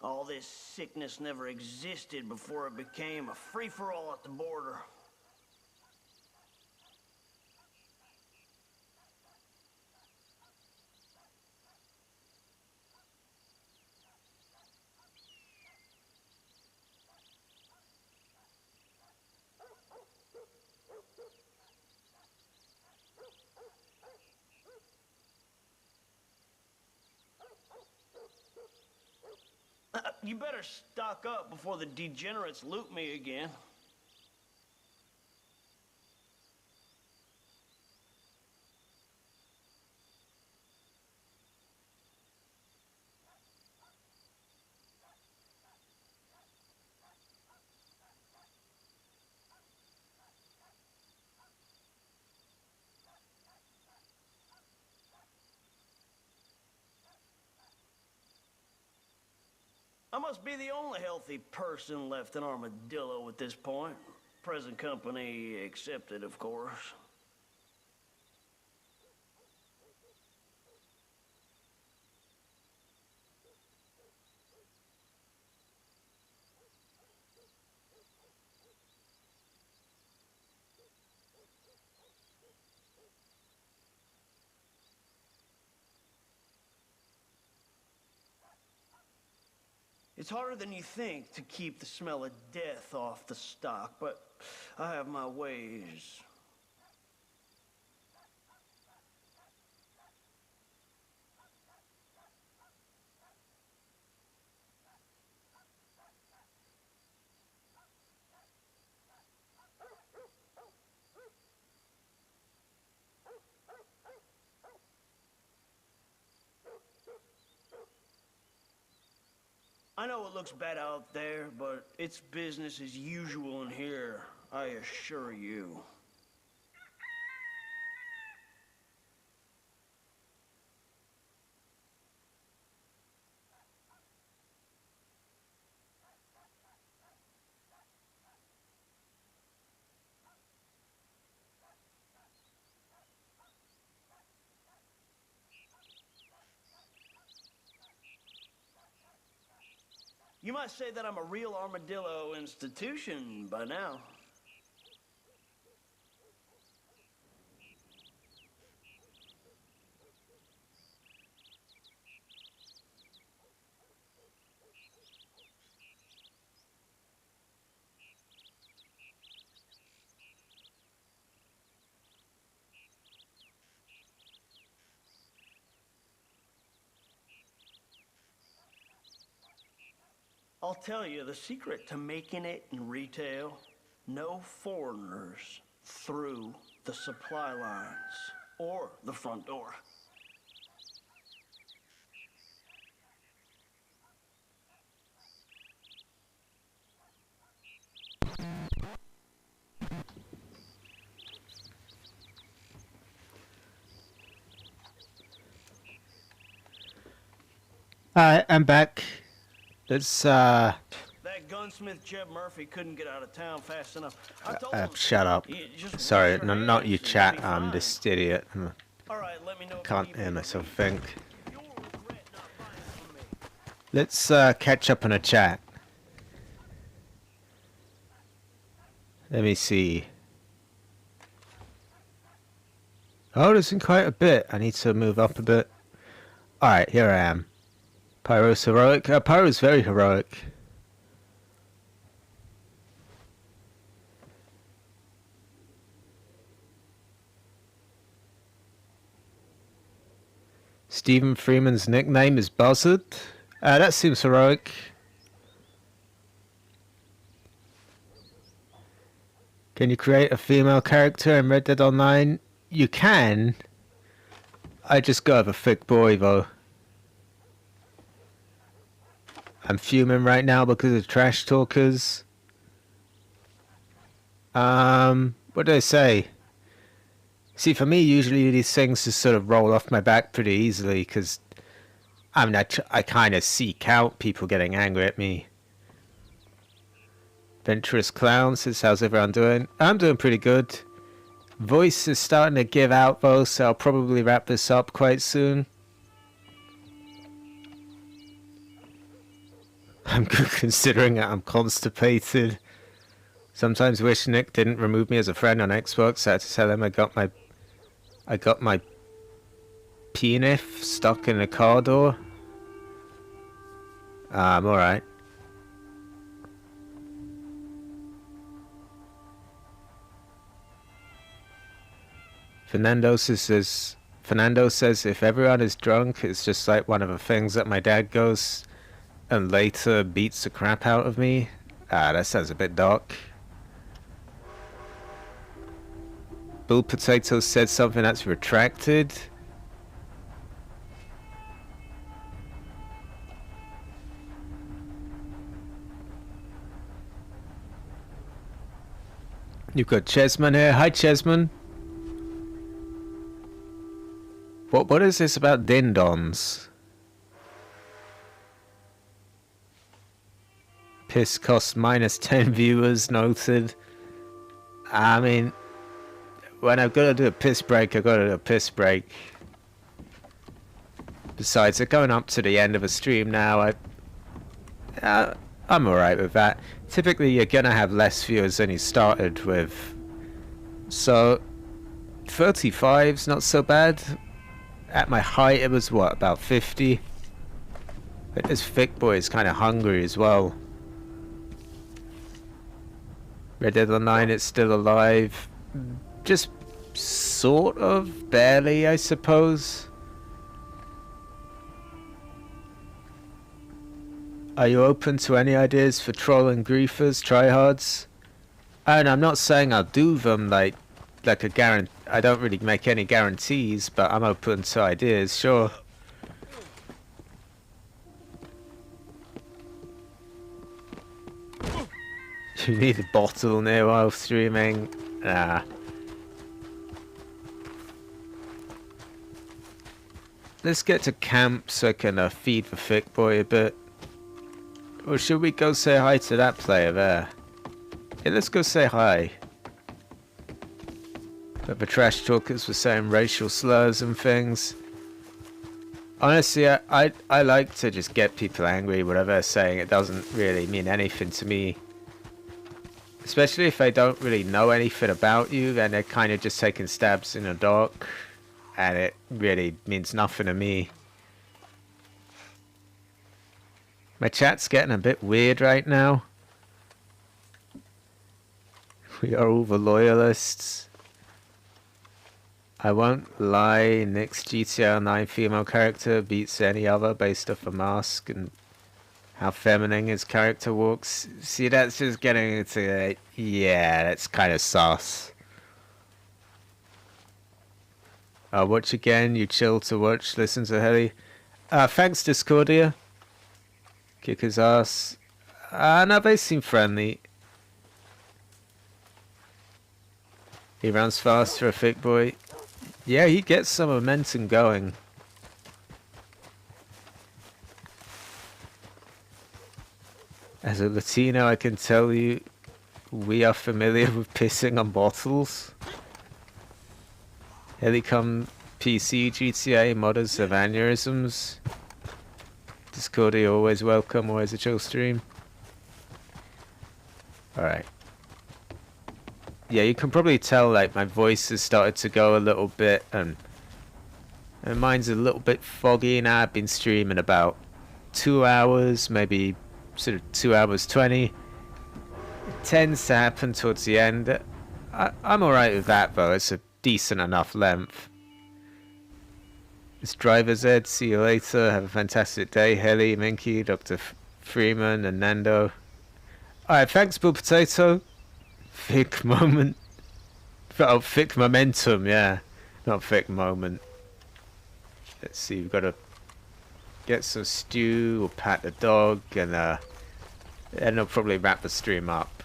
All this sickness never existed before it became a free-for-all at the border. You better stock up before the degenerates loot me again. I must be the only healthy person left in Armadillo at this point. Present company accepted, of course. It's harder than you think to keep the smell of death off the stock, but I have my ways. I know it looks bad out there, but it's business as usual in here, I assure you. You might say that I'm a real armadillo institution by now. I'll tell you the secret to making it in retail: no foreigners through the supply lines or the front door. Alright, I'm back. Let's, That gunsmith Jeb Murphy couldn't get out of town fast enough. I told him, shut up. just Sorry, wash your not you hands and chat, you'll be I'm fine. this idiot. All right, let me know if Can't you hear need myself anything. think. You'll regret not buying from me. Let's catch up on a chat. Let me see. Oh, there's quite a bit. I need to move up a bit. Alright, here I am. Pyro's heroic. Pyro's very heroic. Stephen Freeman's nickname is Buzzard. That seems heroic. Can you create a female character in Red Dead Online? You can. I just go with a thick boy though. I'm fuming right now because of trash talkers. What do I say? See, for me, usually these things just sort of roll off my back pretty easily because, I mean, I kind of seek out people getting angry at me. Venturous Clown says, how's everyone doing? I'm doing pretty good. Voice is starting to give out though, so I'll probably wrap this up quite soon. I'm good considering that I'm constipated. Sometimes wish Nick didn't remove me as a friend on Xbox. I had to tell him I got my penis stuck in a car door. I'm alright. Fernando says if everyone is drunk, it's just like one of the things that my dad goes and later beats the crap out of me. That sounds a bit dark. Bull Potato said something that's retracted. You've got Chesman here. Hi, Chesman. What is this about ding-dongs? Piss cost minus 10 viewers, noted. I mean, when I've got to do a piss break, I've got to do a piss break. Besides, they're going up to the end of a stream now. I'm alright with that. Typically, you're gonna have less viewers than you started with. So, 35's not so bad. At my height, it was what, about 50? But this thick boy is kind of hungry as well. Red Dead Online, it's still alive. Just sort of, barely, I suppose. Are you open to any ideas for trolling griefers, tryhards? And I'm not saying I'll do them like a guarantee. I don't really make any guarantees, but I'm open to ideas, sure. You need a bottle near while streaming? Nah. Let's get to camp so I can feed the thick boy a bit. Or should we go say hi to that player there? Yeah, let's go say hi. But the trash talkers were saying racial slurs and things. Honestly, I like to just get people angry, whatever they're saying. It doesn't really mean anything to me. Especially if they don't really know anything about you, then they're kind of just taking stabs in the dark. And it really means nothing to me. My chat's getting a bit weird right now. We are all the loyalists. I won't lie, Nick's GTA 9 female character beats any other based off a mask and how feminine his character walks. See, that's just getting into yeah, that's kind of sus. Watch again, you chill to watch, listen to Heli. Thanks Discordia. Kick his ass. No, they seem friendly. He runs fast for a thick boy. Yeah, he gets some momentum going. As a Latino, I can tell you, we are familiar with pissing on bottles. Helicom PC GTA modders of aneurysms. Discordia always welcome, always a chill stream. Alright. Yeah, you can probably tell like my voice has started to go a little bit and mine's a little bit foggy now. I've been streaming about 2 hours, maybe sort of 2 hours 20. It tends to happen towards the end. I'm alright with that though, it's a decent enough length. It's Driver's Ed, see you later, have a fantastic day, Heli, Minky, Dr. Freeman, and Nando. Alright, thanks, Bill Potato. Thick moment. Oh, thick momentum, yeah. Not thick moment. Let's see, we've got to get some stew, or pat the dog, and then I'll probably wrap the stream up.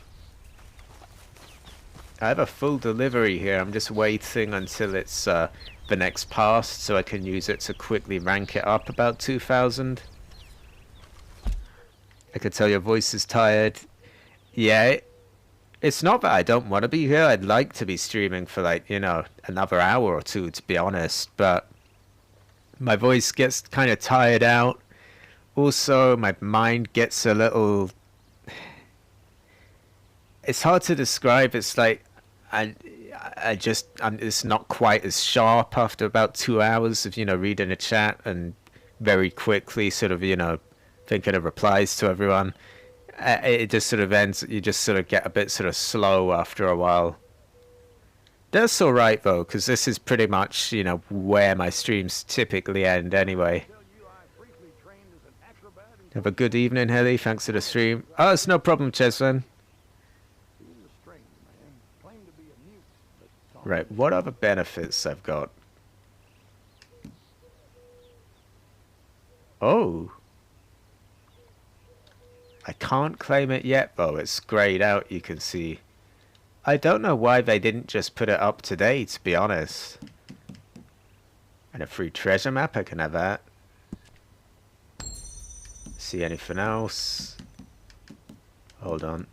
I have a full delivery here, I'm just waiting until it's the next pass so I can use it to quickly rank it up about 2,000. I can tell your voice is tired. Yeah, it's not that I don't want to be here. I'd like to be streaming for like, you know, another hour or two to be honest, but my voice gets kind of tired out. Also, my mind gets a little... It's hard to describe. It's like it's not quite as sharp after about 2 hours of, you know, reading a chat and very quickly sort of, you know, thinking of replies to everyone. It just sort of ends, you just sort of get a bit sort of slow after a while. That's alright though, because this is pretty much, you know, where my streams typically end anyway. Have a good evening, Heli. Thanks for the stream. Oh, it's no problem, Cheslin. Right, what other benefits I've got? Oh. I can't claim it yet, though. It's grayed out, you can see. I don't know why they didn't just put it up today, to be honest. And a free treasure map, I can have that. See anything else? Hold on.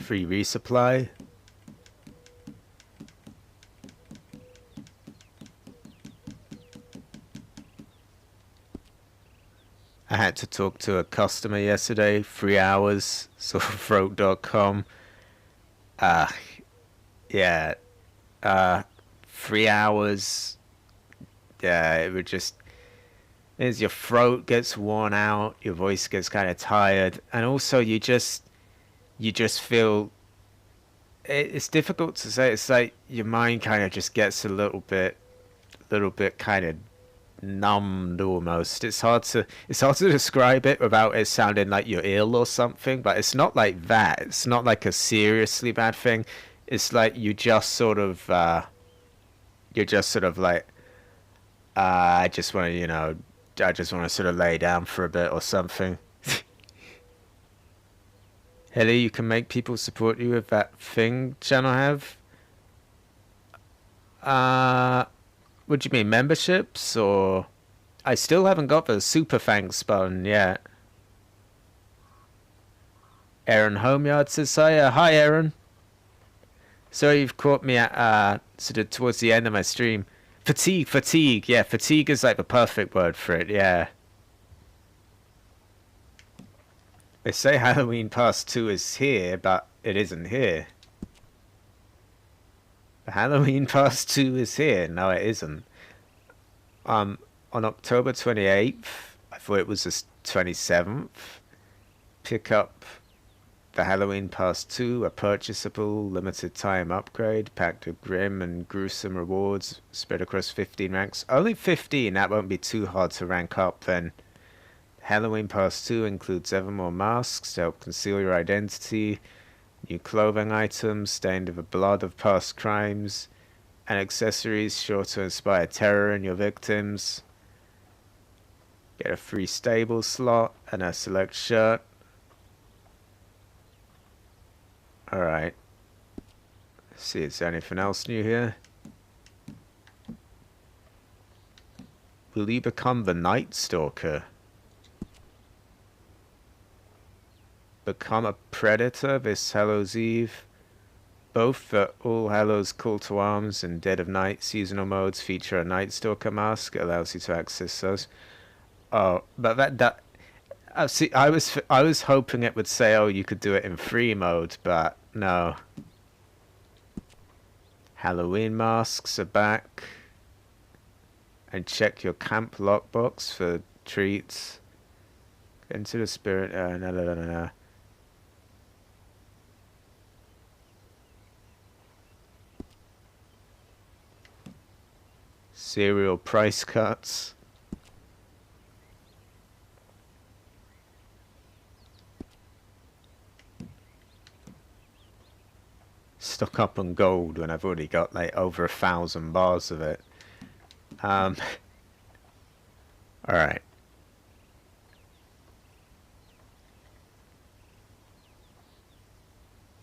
free resupply. I had to talk to a customer yesterday, 3 hours, sort of throat.com. Yeah, 3 hours. Yeah, it would just, as your throat gets worn out, your voice gets kind of tired, and also you just feel, it's difficult to say. It's like your mind kind of just gets a little bit kind of numbed almost. It's hard to describe it without it sounding like you're ill or something, but it's not like that. It's not like a seriously bad thing. It's like you just sort of like, I just want to, I just want to sort of lay down for a bit or something. Heli, you can make people support you with that thing channel have. What do you mean, memberships, or? I still haven't got the super thanks button yet. Aaron Homeyard says hi. Hi, Aaron. Sorry you've caught me at sort of towards the end of my stream. Fatigue. Yeah, fatigue is like the perfect word for it. Yeah. They say Halloween Pass 2 is here, but it isn't here. Halloween Pass 2 is here. No, it isn't. On October 28th, I thought it was the 27th, pick up the Halloween Pass 2, a purchasable limited time upgrade packed with grim and gruesome rewards spread across 15 ranks. Only 15, that won't be too hard to rank up then. Halloween Pass 2 includes ever more masks to help conceal your identity, new clothing items stained with the blood of past crimes, and accessories sure to inspire terror in your victims. Get a free stable slot and a select shirt. Alright. Let's see, is there anything else new here? Will you become the Night Stalker? Become a predator this Hallows Eve. Both the All Hallows Call to Arms and Dead of Night seasonal modes feature a Night Stalker mask. It allows you to access those. Oh, but that see, I was hoping it would say, oh, you could do it in free mode, but no. Halloween masks are back. And check your camp lockbox for treats. Into the spirit. No. Cereal price cuts. Stock up on gold when I've already got like over 1,000 bars of it. Alright.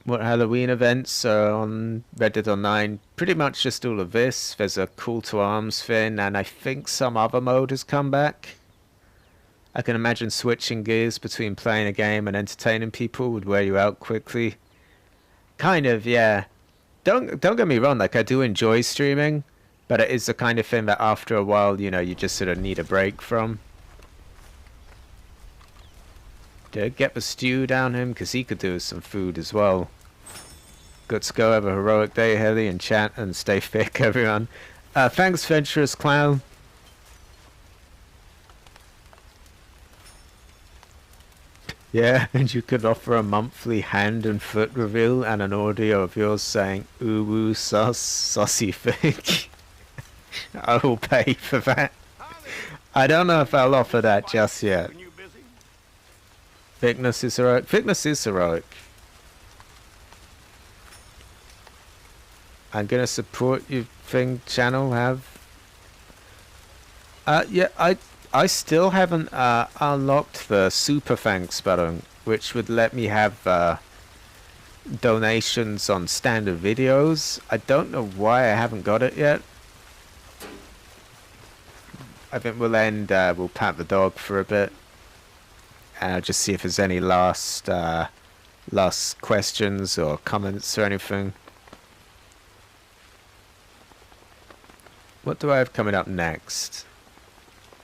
What Halloween events are on Red Dead Online? Pretty much just all of this. There's a Call to Arms thing, and I think some other mode has come back. I can imagine switching gears between playing a game and entertaining people would wear you out quickly. Kind of, yeah. Don't get me wrong, like I do enjoy streaming, but it is the kind of thing that after a while, you just sort of need a break from. Did get the stew down him, because he could do with some food as well. Good to go, have a heroic day, Heli, and chat, and stay thick, everyone. Thanks, Venturous Clown. Yeah, and you could offer a monthly hand and foot reveal and an audio of yours saying, ooh woo sus, saucy fig. I will pay for that. I don't know if I'll offer that just yet. Thickness is heroic. Thickness is heroic. I'm gonna support your thing channel have. Yeah, I still haven't unlocked the super thanks button, which would let me have donations on standard videos. I don't know why I haven't got it yet. I think we'll we'll pat the dog for a bit. And I'll just see if there's any last last questions or comments or anything. What do I have coming up next?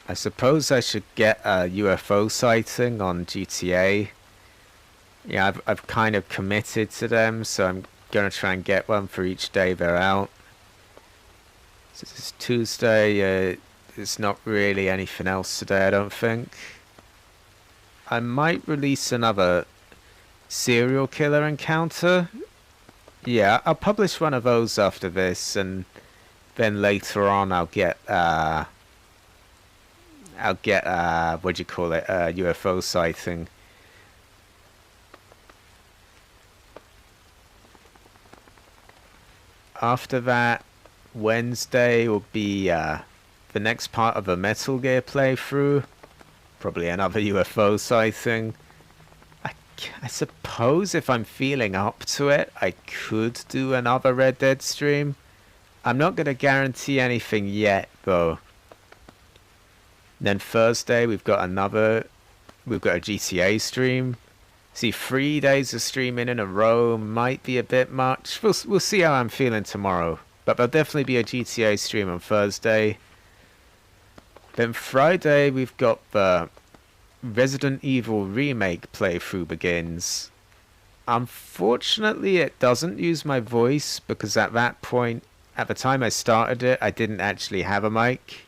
I suppose I should get a UFO sighting on GTA. Yeah, I've kind of committed to them, so I'm gonna try and get one for each day they're out. So this is Tuesday. There's not really anything else today, I don't think. I might release another serial killer encounter. Yeah, I'll publish one of those after this, and then later on I'll get what do you call it, a UFO sighting. After that, Wednesday will be the next part of a Metal Gear playthrough. Probably another UFO sighting. I suppose if I'm feeling up to it, I could do another Red Dead stream. I'm not going to guarantee anything yet, though. Then Thursday, we've got a GTA stream. See, 3 days of streaming in a row might be a bit much. We'll see how I'm feeling tomorrow. But there'll definitely be a GTA stream on Thursday. Then Friday, we've got the Resident Evil Remake playthrough begins. Unfortunately, it doesn't use my voice because at that point, at the time I started it, I didn't actually have a mic.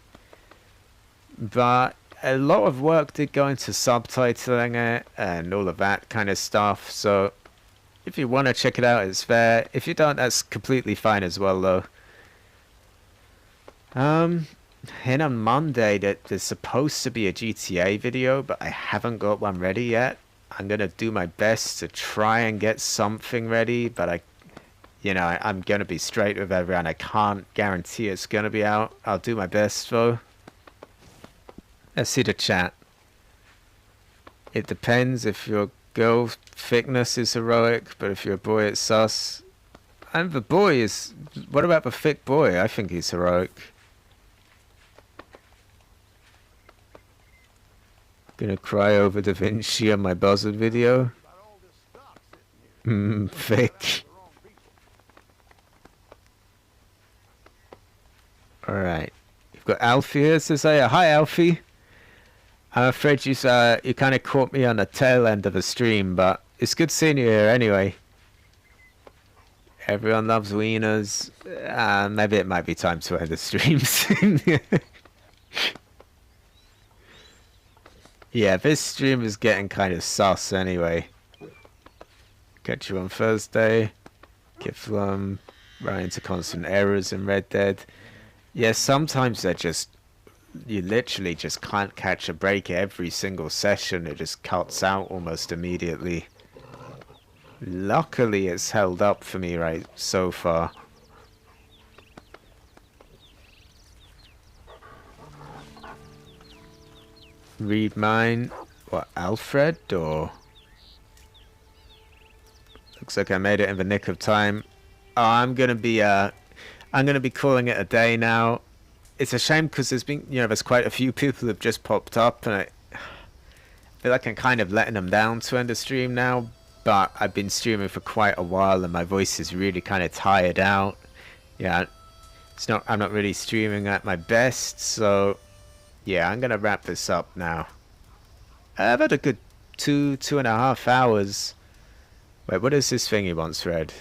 But a lot of work did go into subtitling it and all of that kind of stuff. So if you want to check it out, it's there. If you don't, that's completely fine as well, though. And on Monday, there's supposed to be a GTA video, but I haven't got one ready yet. I'm going to do my best to try and get something ready, but I'm going to be straight with everyone. I can't guarantee it's going to be out. I'll do my best, though. Let's see the chat. It depends if your girl thickness is heroic, but if you're a boy, it's sus. And the boy is... What about the thick boy? I think he's heroic. Gonna cry over Da Vinci on my Buzzard video. Thick. Alright. You've got Alfie here, says hi Alfie. I'm afraid you kind of caught me on the tail end of the stream, but it's good seeing you here anyway. Everyone loves wieners. Maybe it might be time to end the stream soon. Yeah, this stream is getting kind of sus anyway. Catch you on Thursday. Kiflum. Right into constant errors in Red Dead. Yeah, sometimes they're just... You literally just can't catch a break every single session. It just cuts out almost immediately. Luckily, it's held up for me right so far. Read mine. What, Alfred or... Looks like I made it in the nick of time. Oh, I'm gonna be calling it a day now. It's a shame because there's quite a few people who have just popped up, and I feel like I'm kind of letting them down to end the stream now. But I've been streaming for quite a while, and my voice is really kind of tired out. Yeah, I'm not really streaming at my best, so yeah, I'm gonna wrap this up now. I've had a good 2.5 hours. Wait, what is this thing he wants read?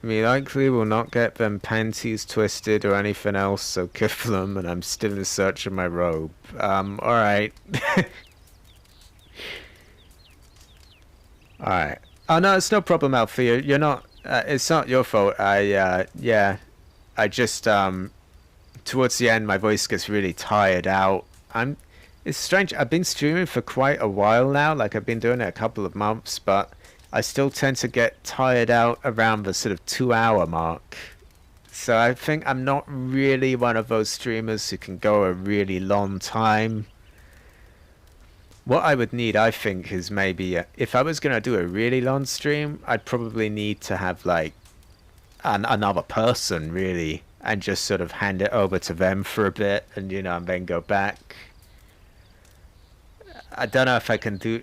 Me likely will not get them panties twisted or anything else, so kill them, and I'm still in search of my robe. Alright. Alright. Oh no, it's no problem, Alfie. You're not, it's not your fault. Yeah. I just, towards the end, my voice gets really tired out. It's strange. I've been streaming for quite a while now. Like, I've been doing it a couple of months, but I still tend to get tired out around the sort of 2-hour mark. So I think I'm not really one of those streamers who can go a really long time. What I would need, I think, is maybe... if I was going to do a really long stream, I'd probably need to have, like, another person, really. And just sort of hand it over to them for a bit and, and then go back. I don't know if I can do...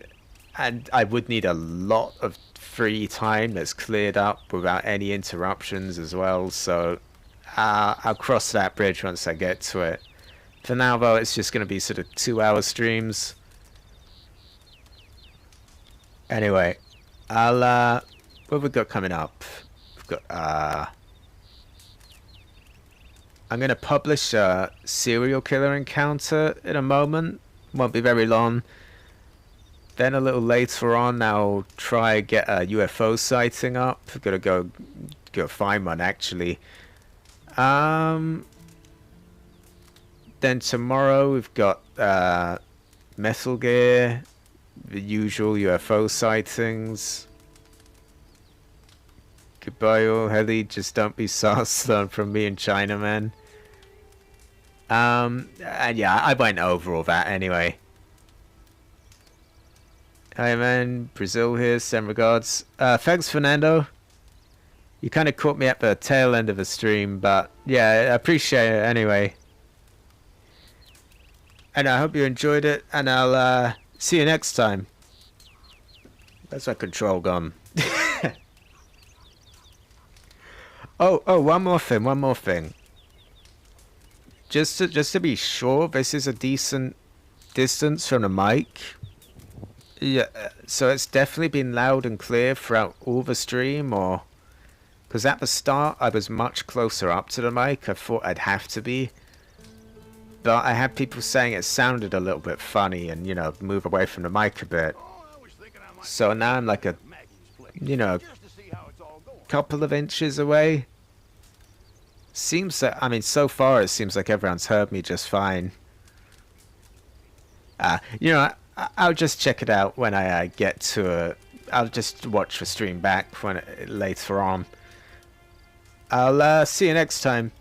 and I would need a lot of free time that's cleared up without any interruptions as well, so I'll cross that bridge once I get to it. For now though, it's just going to be sort of 2-hour streams. Anyway, what have we got coming up? We've got I'm going to publish a serial killer encounter in a moment. Won't be very long. Then a little later on, I'll try get a UFO sighting up. I've got to go find one actually. Then tomorrow we've got Metal Gear, the usual UFO sightings. Goodbye, all heli. Just don't be sauce learn from me and China, man. And yeah, I went over all that anyway. Hi man, Brazil here, send regards. Thanks Fernando. You kind of caught me at the tail end of the stream, but yeah, I appreciate it anyway. And I hope you enjoyed it, and I'll see you next time. That's my control gone. Oh, one more thing. Just to be sure, this is a decent distance from the mic. Yeah, so it's definitely been loud and clear throughout all the stream, or... Because at the start, I was much closer up to the mic. I thought I'd have to be. But I had people saying it sounded a little bit funny and, you know, move away from the mic a bit. So now I'm like a, you know, couple of inches away. Seems that, I mean, so far it seems like everyone's heard me just fine. You know, I'll just check it out when I get to I'll just watch the stream back when later on. I'll see you next time.